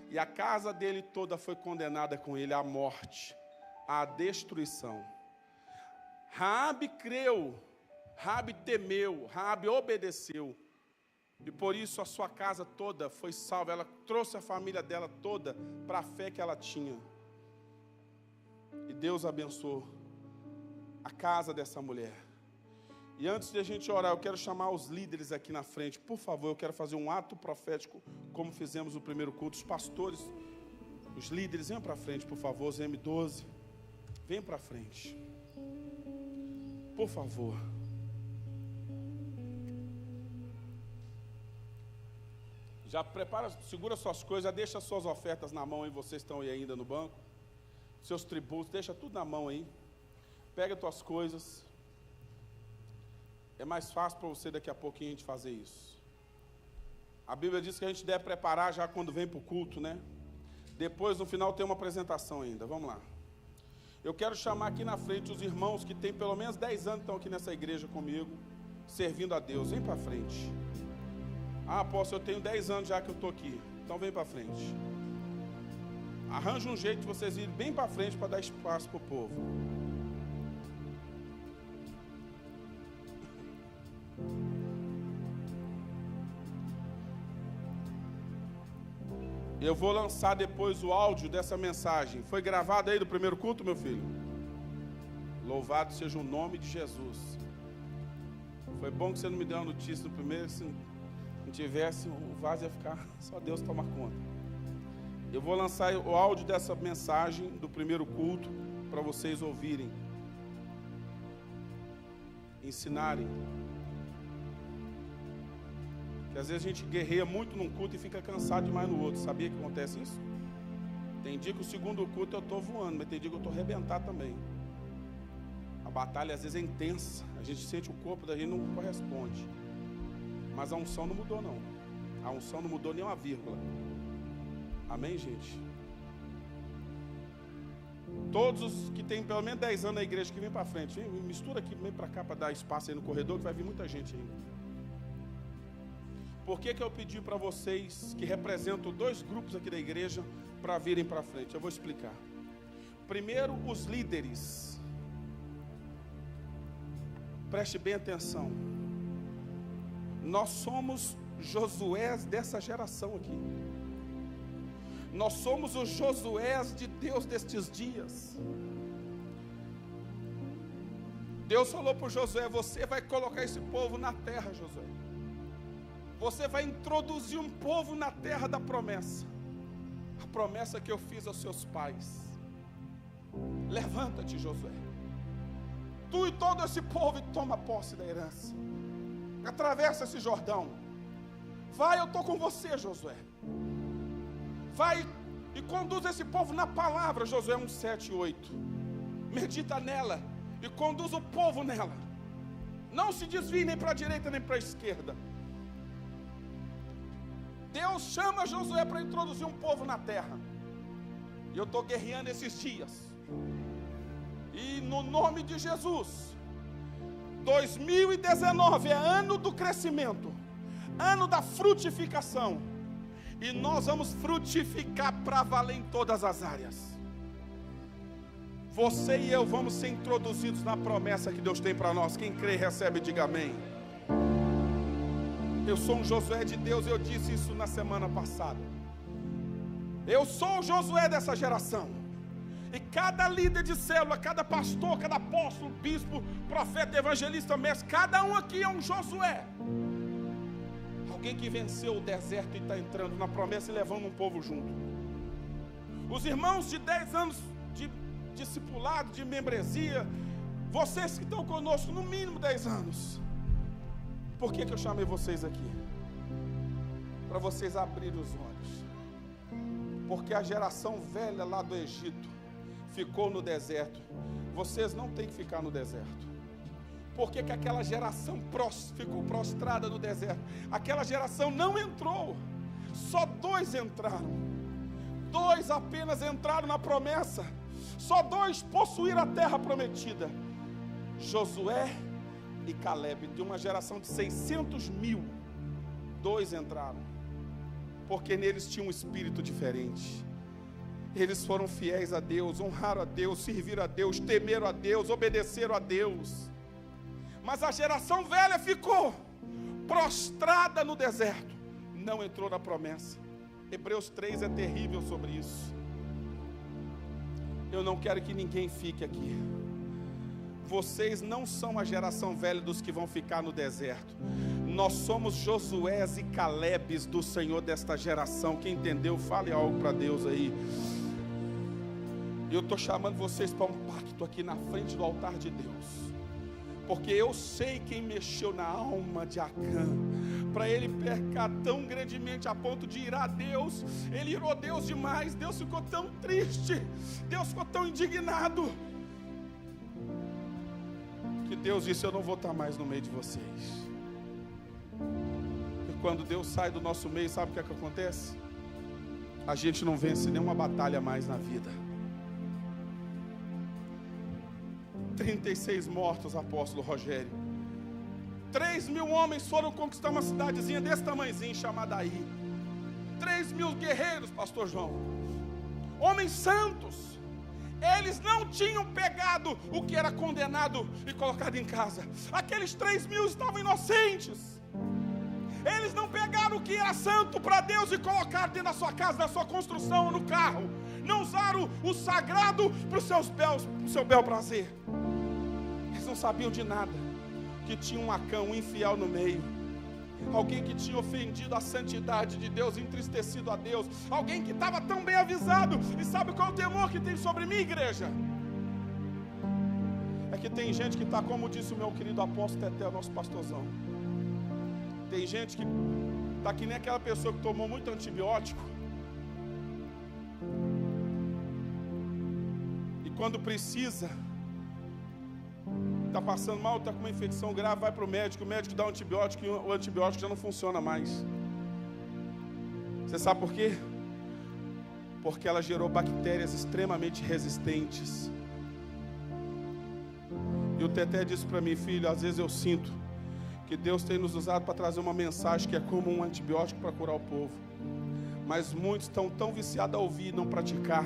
E a casa dele toda foi condenada com ele à morte, à destruição. Raabe creu, Raabe temeu, Raabe obedeceu. E por isso a sua casa toda foi salva. Ela trouxe a família dela toda para a fé que ela tinha. E Deus abençoou a casa dessa mulher. E antes de a gente orar, eu quero chamar os líderes aqui na frente. Por favor, eu quero fazer um ato profético, como fizemos no primeiro culto. Os pastores, os líderes, venham para frente, por favor. Os M12, venham para frente. Por favor. Já prepara, segura suas coisas, já deixa suas ofertas na mão aí, vocês estão aí ainda no banco. Seus tributos, deixa tudo na mão aí. Pega tuas coisas. É mais fácil para você daqui a pouquinho a gente fazer isso. A Bíblia diz que a gente deve preparar já quando vem para o culto, né? Depois, no final, tem uma apresentação ainda. Vamos lá. Eu quero chamar aqui na frente os irmãos que têm pelo menos 10 anos que estão aqui nessa igreja comigo, servindo a Deus. Vem para frente. Ah, apóstolo, eu tenho 10 anos já que eu estou aqui. Então vem para frente. Arranja um jeito de vocês irem bem para frente para dar espaço para o povo. Eu vou lançar depois o áudio dessa mensagem. Foi gravado aí do primeiro culto, meu filho? Louvado seja o nome de Jesus. Foi bom que você não me deu a notícia no primeiro, se não tivesse, o vaso ia ficar, só Deus toma conta. Eu vou lançar o áudio dessa mensagem do primeiro culto para vocês ouvirem, ensinarem. Que às vezes a gente guerreia muito num culto e fica cansado demais no outro. Sabia que acontece isso? Tem dia que o segundo culto eu estou voando, mas tem dia que eu estou arrebentado também. A batalha às vezes é intensa, a gente sente o corpo da gente não corresponde. Mas a unção não mudou não. A unção não mudou nem uma vírgula. Amém, gente? Todos os que têm pelo menos 10 anos na igreja que vem para frente, mistura aqui, vem para cá para dar espaço aí no corredor, que vai vir muita gente ainda. Por que eu pedi para vocês que representam 2 grupos aqui da igreja para virem para frente? Eu vou explicar. Primeiro, os líderes. Preste bem atenção. Nós somos Josués dessa geração aqui. Nós somos os Josués de Deus destes dias. Deus falou para Josué: você vai colocar esse povo na terra, Josué. Você vai introduzir um povo na terra da promessa. A promessa que eu fiz aos seus pais. Levanta-te, Josué. Tu e todo esse povo, e toma posse da herança. Atravessa esse Jordão. Vai, eu estou com você, Josué. Vai, e conduz esse povo na palavra. Josué 1, 7 e 8. Medita nela e conduz o povo nela. Não se desvie nem para a direita nem para a esquerda. Deus chama Josué para introduzir um povo na terra. E eu estou guerreando esses dias. E no nome de Jesus, 2019 é ano do crescimento, ano da frutificação. E nós vamos frutificar para valer em todas as áreas. Você e eu vamos ser introduzidos na promessa que Deus tem para nós. Quem crê, recebe, diga amém. Eu sou um Josué de Deus, eu disse isso na semana passada. Eu sou o Josué dessa geração. E cada líder de célula, cada pastor, cada apóstolo, bispo, profeta, evangelista, mestre, cada um aqui é um Josué. Alguém que venceu o deserto e está entrando na promessa e levando um povo junto. Os irmãos de 10 anos de discipulado, de membresia, vocês que estão conosco no mínimo 10 anos. Por que eu chamei vocês aqui? Para vocês abrirem os olhos. Porque a geração velha lá do Egito ficou no deserto. Vocês não têm que ficar no deserto. Por que aquela geração ficou prostrada no deserto? Aquela geração não entrou. Só 2 entraram. 2 apenas entraram na promessa. Só 2 possuíram a terra prometida. Josué e Caleb. De uma geração de 600 mil, 2 entraram. Porque neles tinha um espírito diferente. Eles foram fiéis a Deus, honraram a Deus, serviram a Deus, temeram a Deus, obedeceram a Deus. Mas a geração velha ficou prostrada no deserto, não entrou na promessa. Hebreus 3 é terrível sobre isso. Eu não quero que ninguém fique aqui. Vocês não são a geração velha dos que vão ficar no deserto. Nós somos Josués e Calebes do Senhor desta geração. Quem entendeu, fale algo para Deus aí. Eu estou chamando vocês para um pacto aqui na frente do altar de Deus. Porque eu sei quem mexeu na alma de Acã, para ele pecar tão grandemente a ponto de irar a Deus. Ele irou Deus demais, Deus ficou tão triste, Deus ficou tão indignado, que Deus disse: eu não vou estar mais no meio de vocês. E quando Deus sai do nosso meio, sabe o que acontece? A gente não vence nenhuma batalha mais na vida. 36 mortos, apóstolo Rogério. 3.000 homens foram conquistar uma cidadezinha desse tamanhozinho, chamada Aí. 3.000 guerreiros, pastor João. Homens santos. Eles não tinham pegado o que era condenado e colocado em casa. Aqueles 3.000 estavam inocentes. Eles não pegaram o que era santo para Deus e colocaram dentro da sua casa, da sua construção, no carro. Não usaram o sagrado para o seu bel prazer. Eles não sabiam de nada. Que tinha um Acã, um infiel no meio. Alguém que tinha ofendido a santidade de Deus, entristecido a Deus. Alguém que estava tão bem avisado. E sabe qual é o temor que tem sobre mim, igreja? É que tem gente que está, como disse o meu querido apóstolo Teté, o nosso pastorzão. Tem gente que está que nem aquela pessoa que tomou muito antibiótico. E quando precisa, está passando mal, está com uma infecção grave, vai para o médico dá um antibiótico e o antibiótico já não funciona mais. Você sabe por quê? Porque ela gerou bactérias extremamente resistentes. E o Teté disse para mim: filho, às vezes eu sinto que Deus tem nos usado para trazer uma mensagem que é como um antibiótico para curar o povo. Mas muitos estão tão viciados a ouvir e não praticar.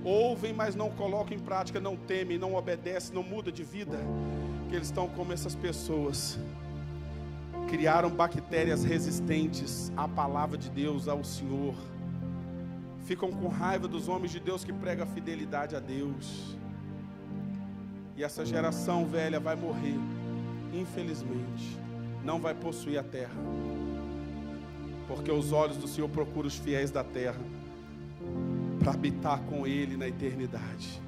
Ouvem, mas não colocam em prática, não temem, não obedecem, não mudam de vida. Que eles estão como essas pessoas. Criaram bactérias resistentes à palavra de Deus, ao Senhor. Ficam com raiva dos homens de Deus que pregam a fidelidade a Deus. E essa geração velha vai morrer, infelizmente. Não vai possuir a terra. Porque os olhos do Senhor procuram os fiéis da terra para habitar com Ele na eternidade.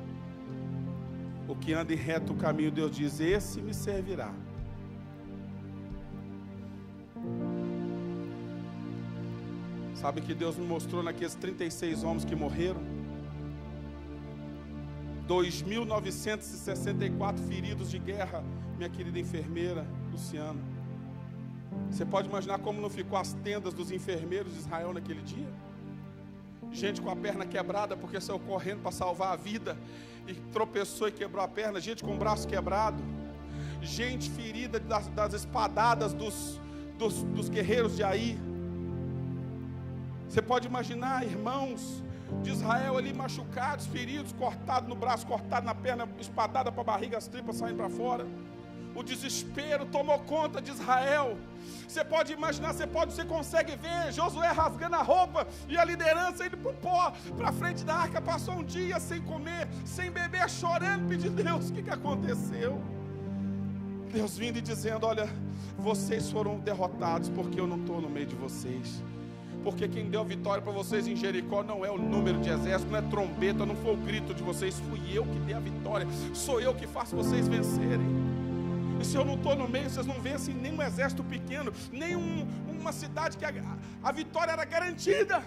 O que anda em reto caminho, Deus diz: esse me servirá. Sabe que Deus me mostrou naqueles 36 homens que morreram? 2.964 feridos de guerra, minha querida enfermeira Luciana. Você pode imaginar como não ficou as tendas dos enfermeiros de Israel naquele dia? Gente com a perna quebrada porque saiu correndo para salvar a vida e tropeçou e quebrou a perna. Gente com o braço quebrado. Gente ferida das espadadas dos guerreiros de Ai. Você pode imaginar irmãos de Israel ali machucados, feridos, cortados no braço, cortado na perna, espadada para a barriga, as tripas saindo para fora. O desespero tomou conta de Israel. Você pode imaginar, você consegue ver Josué rasgando a roupa e a liderança indo para o pó, para frente da arca. Passou um dia sem comer, sem beber, chorando, pedindo: Deus, o que aconteceu? Deus vindo e dizendo: olha, vocês foram derrotados porque eu não estou no meio de vocês. Porque quem deu vitória para vocês em Jericó não é o número de exército, não é trombeta, não foi o grito de vocês, fui eu que dei a vitória, sou eu que faço vocês vencerem. E se eu não estou no meio, vocês não vencem nem um exército pequeno, nem uma cidade que a vitória era garantida.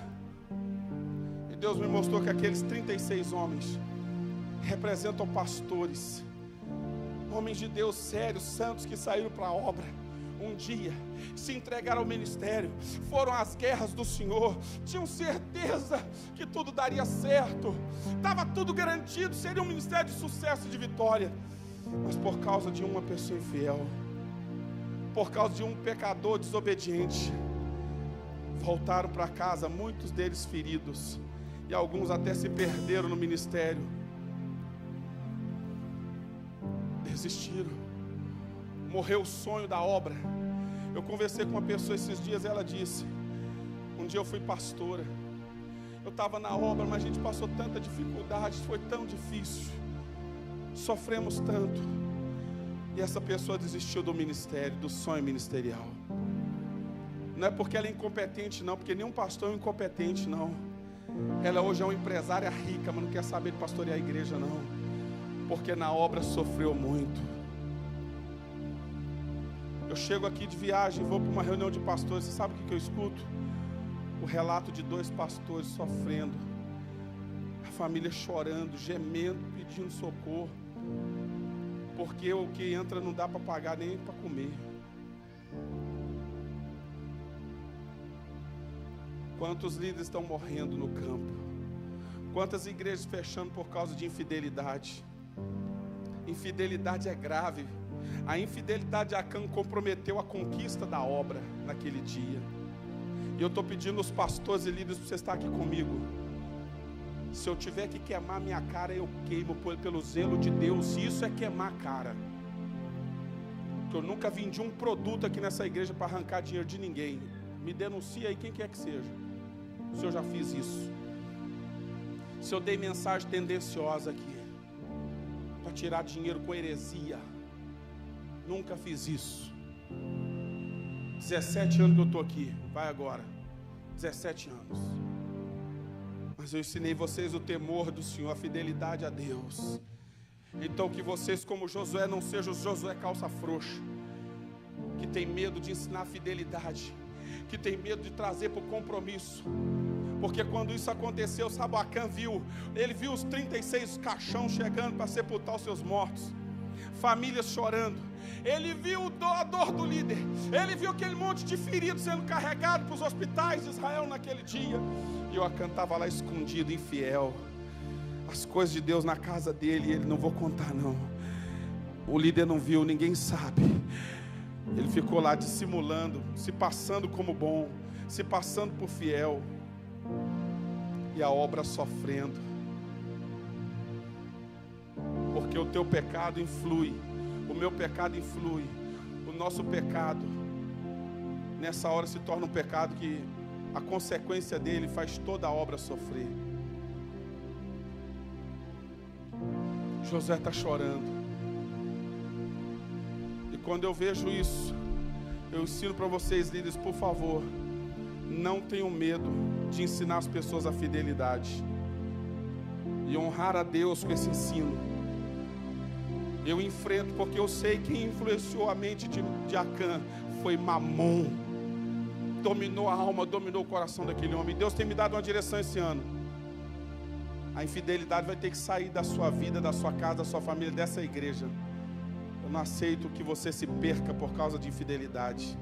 E Deus me mostrou que aqueles 36 homens representam pastores, homens de Deus sérios, santos, que saíram para a obra. Um dia se entregaram ao ministério, foram às guerras do Senhor, tinham certeza que tudo daria certo, estava tudo garantido, seria um ministério de sucesso e de vitória. Mas por causa de uma pessoa infiel, por causa de um pecador desobediente, voltaram para casa, muitos deles feridos, e alguns até se perderam no ministério, desistiram, morreu o sonho da obra. Eu conversei com uma pessoa esses dias, ela disse: um dia eu fui pastora, eu estava na obra, mas a gente passou tanta dificuldade, foi tão difícil, sofremos tanto, e essa pessoa desistiu do ministério, do sonho ministerial. Não é porque ela é incompetente não, porque nenhum pastor é incompetente não. Ela hoje é uma empresária rica, mas não quer saber de pastorear a igreja não, porque na obra sofreu muito. Eu chego aqui de viagem, vou para uma reunião de pastores, você sabe o que eu escuto? O relato de 2 pastores sofrendo, a família chorando, gemendo, pedindo socorro, porque o que entra não dá para pagar nem para comer. Quantos líderes estão morrendo no campo? Quantas igrejas fechando por causa de infidelidade? Infidelidade é grave. A infidelidade de Acã comprometeu a conquista da obra naquele dia. E eu estou pedindo aos pastores e líderes para você estar aqui comigo. Se eu tiver que queimar minha cara, eu queimo pelo zelo de Deus. Isso é queimar a cara. Que eu nunca vendi um produto aqui nessa igreja para arrancar dinheiro de ninguém. Me denuncia aí quem quer que seja, se eu já fiz isso. Se eu dei mensagem tendenciosa aqui para tirar dinheiro com heresia, nunca fiz isso. 17 anos que eu estou aqui, vai agora, 17 anos. Mas eu ensinei vocês o temor do Senhor, a fidelidade a Deus. Então que vocês, como Josué, não sejam os Josué calça frouxa, que tem medo de ensinar a fidelidade, que tem medo de trazer para o compromisso. Porque quando isso aconteceu, sabe, Acã viu os 36 caixões chegando para sepultar os seus mortos, famílias chorando. Ele viu a dor do líder, ele viu aquele monte de feridos sendo carregado para os hospitais de Israel naquele dia. E o Acã estava lá escondido, infiel, as coisas de Deus na casa dele, ele: não vou contar não. O líder não viu, ninguém sabe. Ele ficou lá dissimulando, se passando como bom, se passando por fiel, e a obra sofrendo. Porque o teu pecado influi, o meu pecado influi, o nosso pecado nessa hora se torna um pecado que a consequência dele faz toda a obra sofrer. Josué está chorando, e quando eu vejo isso, eu ensino para vocês, líderes, por favor, não tenham medo de ensinar as pessoas a fidelidade e honrar a Deus com esse ensino. Eu enfrento, porque eu sei quem influenciou a mente de Acã foi Mamon. dominou a alma, dominou o coração daquele homem. Deus tem me dado uma direção esse ano. A infidelidade vai ter que sair da sua vida, da sua casa, da sua família, dessa igreja. Eu não aceito que você se perca por causa de infidelidade.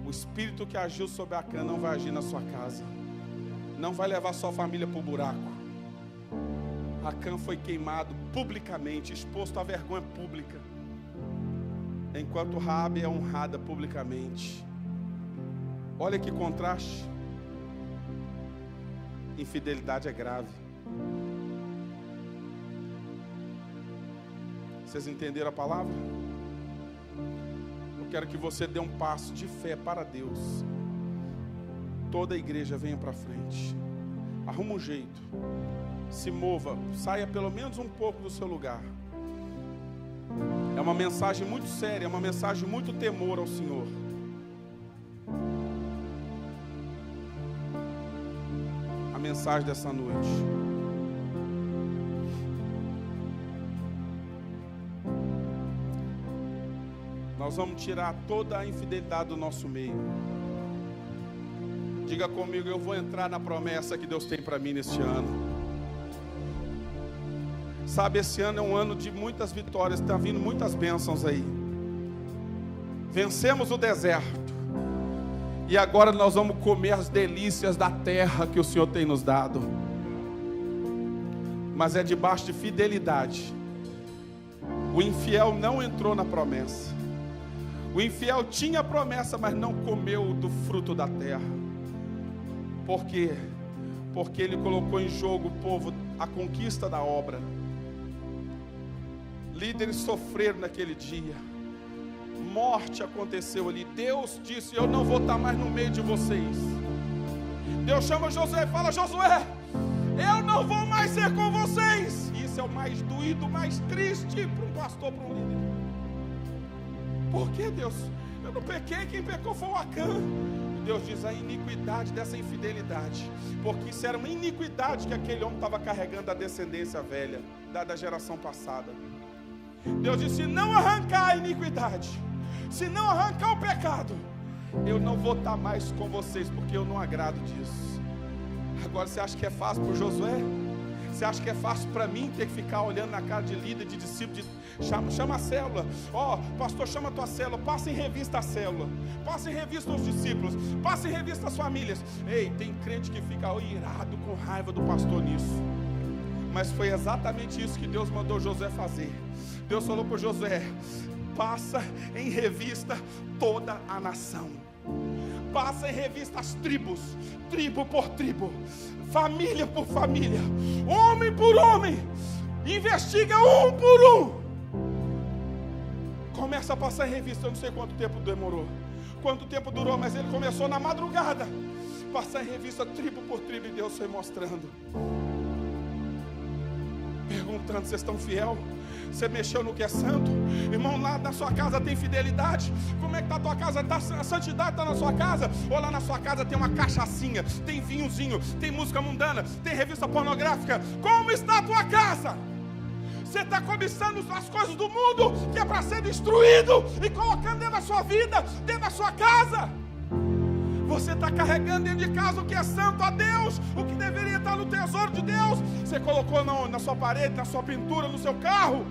O espírito que agiu sobre Acã não vai agir na sua casa. Não vai levar sua família para o buraco. Acã foi queimado publicamente, exposto à vergonha pública, enquanto Raabe é honrada publicamente. Olha que contraste. Infidelidade é grave. Vocês entenderam a palavra? Eu quero que você dê um passo de fé para Deus. Toda a igreja venha para frente. Arruma um jeito. Se mova, saia pelo menos um pouco do seu lugar. É uma mensagem muito séria, é uma mensagem muito temor ao Senhor. A mensagem dessa noite. Nós vamos tirar toda a infidelidade do nosso meio. Diga comigo, eu vou entrar na promessa que Deus tem para mim neste ano. Sabe, esse ano é um ano de muitas vitórias, está vindo muitas bênçãos aí. Vencemos o deserto. E agora nós vamos comer as delícias da terra que o Senhor tem nos dado. Mas é debaixo de fidelidade. O infiel não entrou na promessa. O infiel tinha a promessa, mas não comeu do fruto da terra. Por quê? Porque ele colocou em jogo o povo, a conquista da obra. Líderes sofreram naquele dia. Morte aconteceu ali. Deus disse, eu não vou estar mais no meio de vocês. Deus chama Josué e fala, Josué, eu não vou mais ser com vocês. Isso é o mais doído, mais triste para um pastor, para um líder. Por que, Deus? Eu não pequei, quem pecou foi o Acã. Deus diz a iniquidade dessa infidelidade, porque isso era uma iniquidade que aquele homem estava carregando da descendência velha, da geração passada. Deus disse, se não arrancar a iniquidade, se não arrancar o pecado, eu não vou estar mais com vocês, porque eu não agrado disso. Agora você acha que é fácil para o Josué? Você acha que é fácil para mim ter que ficar olhando na cara de líder, de discípulo, chama a célula, pastor, chama a tua célula, passa em revista a célula, passa em revista os discípulos, passa em revista as famílias. Ei, tem crente que fica irado, com raiva do pastor nisso. Mas foi exatamente isso que Deus mandou Josué fazer. Deus falou para Josué, passa em revista toda a nação. Passa em revista as tribos, tribo por tribo, família por família, homem por homem. Investiga um por um. Começa a passar em revista, eu não sei quanto tempo demorou, quanto tempo durou, mas ele começou na madrugada. Passar em revista tribo por tribo e Deus foi mostrando. Perguntando, vocês estão fiel? Você mexeu no que é santo? Irmão, lá na sua casa tem fidelidade? Como é que está a tua casa? A santidade está na sua casa? Ou lá na sua casa tem uma cachaçinha, tem vinhozinho, tem música mundana, tem revista pornográfica? Como está a tua casa? Você está cobiçando as coisas do mundo, que é para ser destruído, e colocando dentro da sua vida, dentro da sua casa? Você está carregando dentro de casa o que é santo a Deus, o que deveria estar no tesouro de Deus. Você colocou na sua parede, na sua pintura, no seu carro.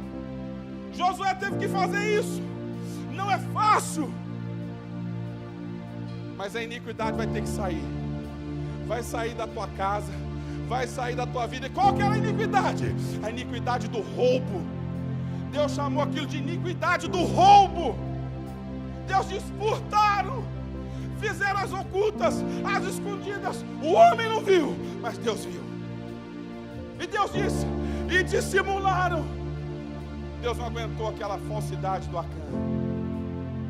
Josué teve que fazer isso. Não é fácil, mas a iniquidade vai ter que sair. Vai sair da tua casa, vai sair da tua vida. E qual que era a iniquidade? A iniquidade do roubo. Deus chamou aquilo de iniquidade do roubo. Deus diz, furtaram, fizeram as ocultas, as escondidas. O homem não viu, mas Deus viu. E Deus disse, e dissimularam. Deus não aguentou aquela falsidade do Acã.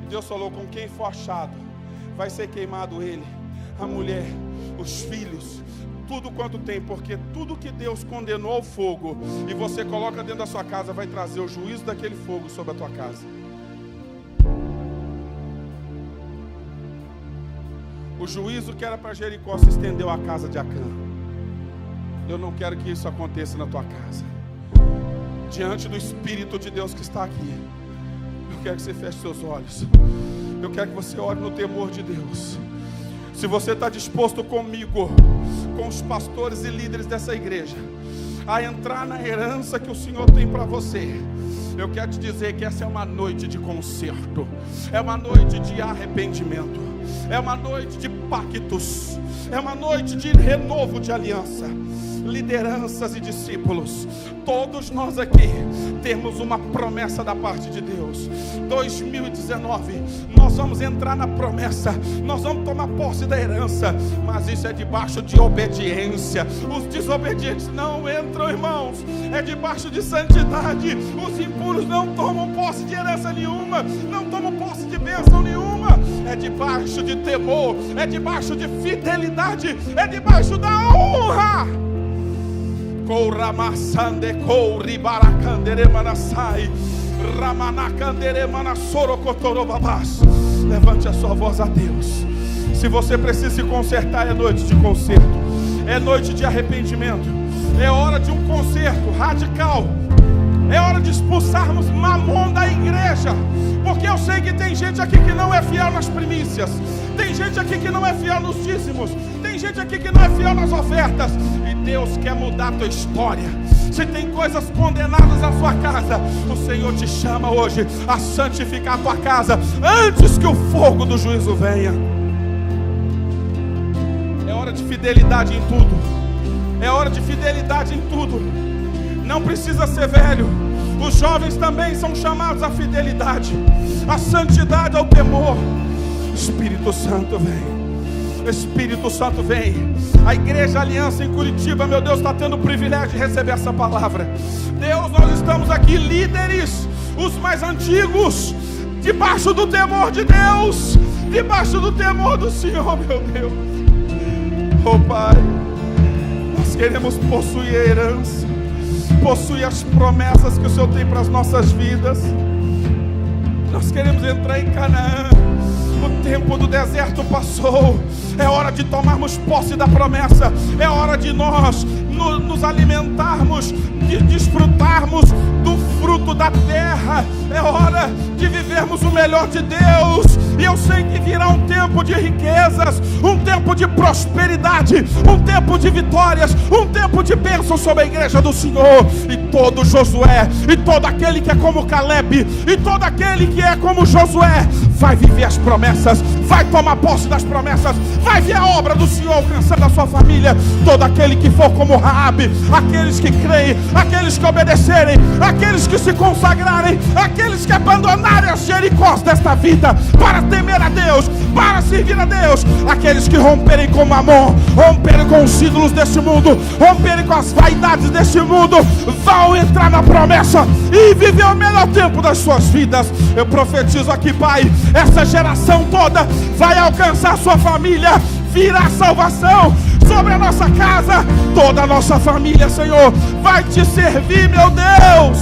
Deus falou, com quem for achado, vai ser queimado ele, a mulher, os filhos, tudo quanto tem, porque tudo que Deus condenou ao fogo, e você coloca dentro da sua casa, vai trazer o juízo daquele fogo sobre a tua casa. O juízo que era para Jericó se estendeu à casa de Acã. Eu não quero que isso aconteça na tua casa. Diante do Espírito de Deus que está aqui, Eu quero que você feche seus olhos. Eu quero que você ore no temor de Deus. Se você está disposto comigo, com os pastores e líderes dessa igreja, a entrar na herança que o Senhor tem para você, eu quero te dizer que essa é uma noite de conserto, é uma noite de arrependimento, é uma noite de pactos, é uma noite de renovo de aliança. Lideranças e discípulos, todos nós aqui temos uma promessa da parte de Deus. 2019, nós vamos entrar na promessa, nós vamos tomar posse da herança, mas isso é debaixo de obediência. Os desobedientes não entram, irmãos, é debaixo de santidade. Os impuros não tomam posse de herança nenhuma, não tomam posse de bênção nenhuma. É debaixo de temor, é debaixo de fidelidade, é debaixo da honra. Kouramasande kouri barakandere manasai ramanakandere manasorokotorobabas. Levante a sua voz a Deus. Se você precisa se consertar, é noite de conserto, é noite de arrependimento, é hora de um conserto radical. É hora de expulsarmos mamon da igreja, porque eu sei que tem gente aqui que não é fiel nas primícias, tem gente aqui que não é fiel nos dízimos, tem gente aqui que não é fiel nas ofertas, e Deus quer mudar a tua história. Se tem coisas condenadas na sua casa, o Senhor te chama hoje a santificar a tua casa, antes que o fogo do juízo venha. É hora de fidelidade em tudo, é hora de fidelidade em tudo. Não precisa ser velho, os jovens também são chamados à fidelidade, à santidade, ao temor. Espírito Santo vem, Espírito Santo vem. A Igreja Aliança em Curitiba, meu Deus, está tendo o privilégio de receber essa palavra. Deus, nós estamos aqui líderes, os mais antigos, debaixo do temor de Deus, debaixo do temor do Senhor, meu Deus. Oh Pai, nós queremos possuir a herança, possui as promessas que o Senhor tem para as nossas vidas. Nós queremos entrar em Canaã. O tempo do deserto passou. É hora de tomarmos posse da promessa. É hora de nós nos alimentarmos, de desfrutarmos do fruto da terra. É hora de vivermos o melhor de Deus. E eu sei que virá um tempo de riquezas, um tempo de prosperidade, um tempo de vitórias, um tempo de bênção sobre a igreja do Senhor. E todo Josué, e todo aquele que é como Caleb, e todo aquele que é como Josué, vai viver as promessas, vai tomar posse das promessas, vai ver a obra do Senhor alcançando a sua família. Todo aquele que for como Raabe, aqueles que creem, aqueles que obedecerem, aqueles que se consagrarem, aqueles que abandonarem as Jericós desta vida para temer a Deus, para servir a Deus, aqueles que romperem com Mamon, romperem com os ídolos deste mundo, romperem com as vaidades deste mundo, vão entrar na promessa e viver o melhor tempo das suas vidas. Eu profetizo aqui, Pai, essa geração toda vai alcançar a sua família, virá salvação sobre a nossa casa, toda a nossa família, Senhor, vai te servir, meu Deus.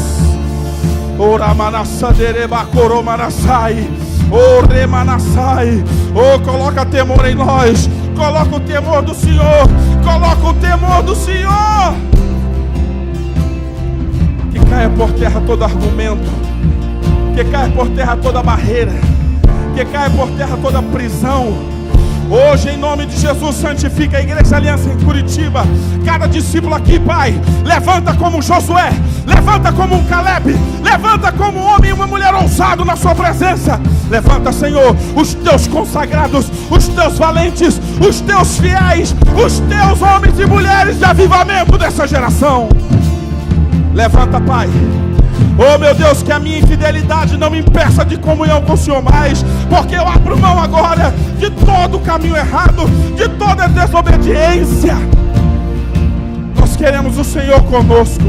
Ora manassadereba coromanasai, oh remanassai, oh, coloca temor em nós, coloca o temor do Senhor, coloca o temor do Senhor. Que caia por terra todo argumento, que caia por terra toda barreira, que caia por terra toda prisão. Hoje, em nome de Jesus, santifica a Igreja Aliança em Curitiba. Cada discípulo aqui, Pai, levanta como Josué, levanta como um Caleb, levanta como um homem e uma mulher ousado na sua presença. Levanta, Senhor, os teus consagrados, os teus valentes, os teus fiéis, os teus homens e mulheres de avivamento dessa geração. Levanta, Pai. Oh meu Deus, que a minha infidelidade não me impeça de comunhão com o Senhor mais, porque eu abro mão agora de todo o caminho errado, de toda a desobediência. Nós queremos o Senhor conosco,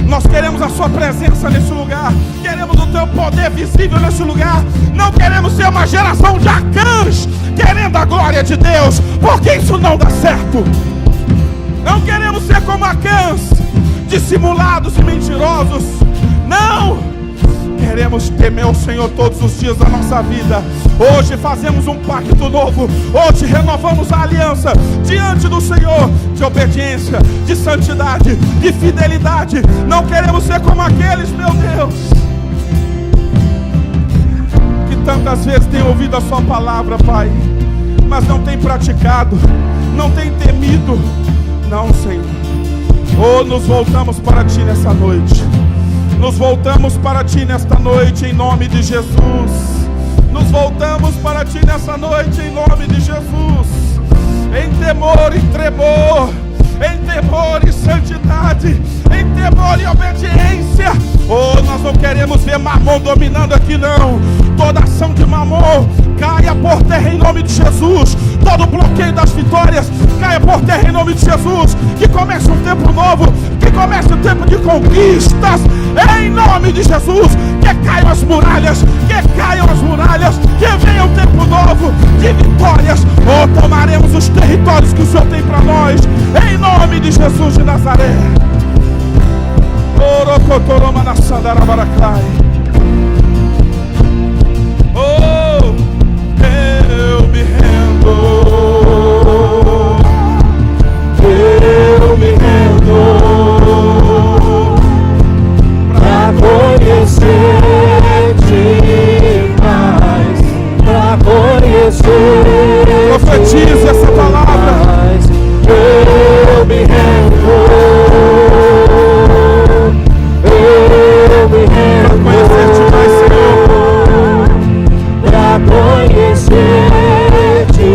nós queremos a sua presença nesse lugar, queremos o teu poder visível nesse lugar. Não queremos ser uma geração de Acãs querendo a glória de Deus, porque isso não dá certo. Não queremos ser como Acãs, dissimulados e mentirosos. Não! Queremos temer o Senhor todos os dias da nossa vida. Hoje fazemos um pacto novo. Hoje renovamos a aliança diante do Senhor, de obediência, de santidade, de fidelidade. Não queremos ser como aqueles, meu Deus. tantas vezes tem ouvido a sua palavra, Pai, mas não tem praticado, não tem temido. Não, Senhor. Oh, nos voltamos para Ti nessa noite. Nos voltamos para Ti nesta noite, em nome de Jesus. Nos voltamos para Ti nessa noite, em nome de Jesus. Em temor e tremor, em temor e santidade, em temor e obediência. Oh, nós não queremos ver Mamon dominando aqui, não. Toda ação de Mamon caia por terra em nome de Jesus. Todo bloqueio das vitórias caia por terra em nome de Jesus. Que comece um tempo novo, que comece um tempo de conquistas em nome de Jesus. Que caiam as muralhas, que venha um tempo novo de vitórias. Oh, tomaremos os territórios que o Senhor tem para nós, em nome de Jesus de Nazaré. Oh, eu me rendo, eu me rendo pra conhecer-te mais, pra conhecer. Profetize essa palavra. Eu me rendo, eu me rendo pra conhecer-te mais, Senhor, pra conhecer-te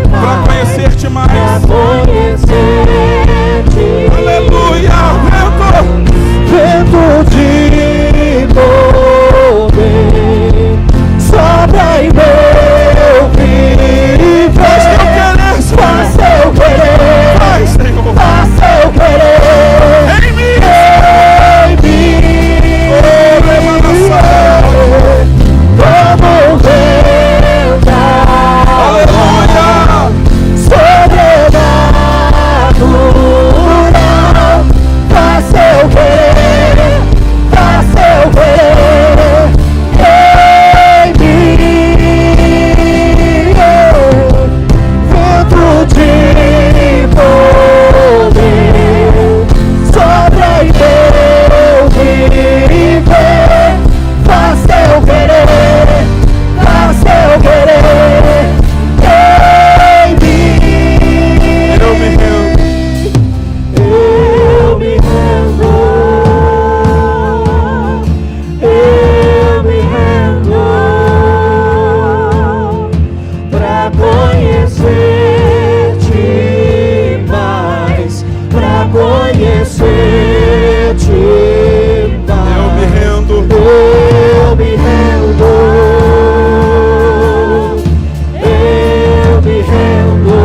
mais, pra conhecer-te mais, pra conhecer-te. Aleluia. Vento de poder sopra em meu viver. Faça eu querer, Vai, Senhor. faça eu querer Em mim. como venta, Aleluia. sobrenatural. Faça eu querer, faça eu querer em mim. Vento de poder sopra em meu viver. Faça eu querer, faça eu querer em mim. Eu me rendo. Eu me rendo, eu me rendo pra conhecer-te mais, pra conhecer-te mais. Eu me rendo. Eu me rendo, eu me rendo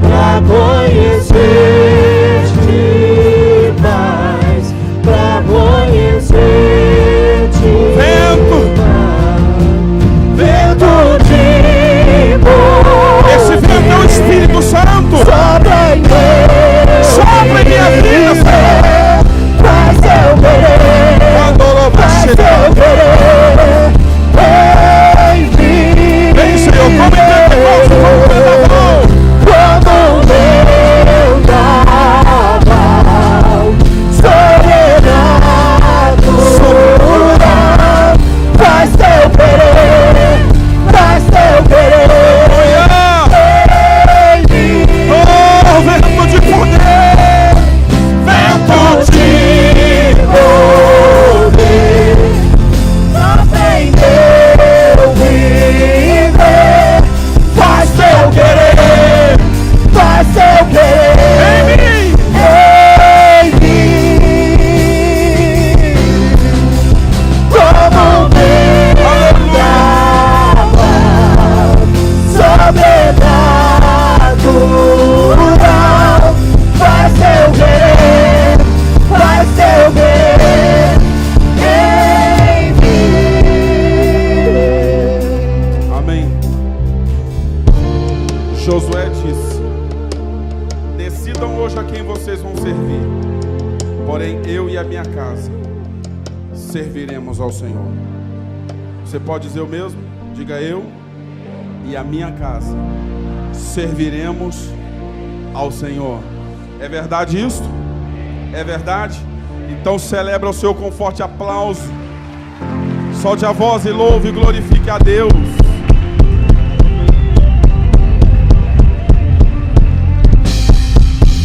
pra conhecer-te mais, pra conhecer-te Vento. mais. Vento de poder, Esse vento é o Espírito Santo. sopra em Sopra em minha vida, Senhor. faz eu querer, faz eu querer em mim. Vem, Senhor, como em Pentecostes, como vendaval. Como vendaval sobrenatural. Faz eu querer, faz eu querer Aleluia. em mim. Oh, vento de poder. Vento de Poder sopra em meu viver. Faz eu querer, faz eu querer em mim. em mim. Como vendaval sobrenatural. Faz eu querer, faz eu querer em mim. Amém. Josué disse: decidam hoje a quem vocês vão servir, porém eu e a minha casa serviremos ao Senhor. Você pode dizer o mesmo? Diga: eu e a minha casa serviremos ao Senhor. É verdade isso? É verdade? Então celebra o Senhor com forte aplauso. Solte a voz e louve e glorifique a Deus.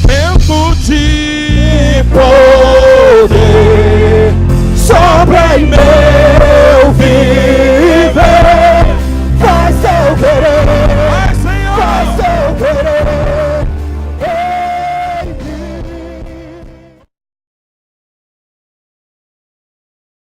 Vento de poder sopra em meu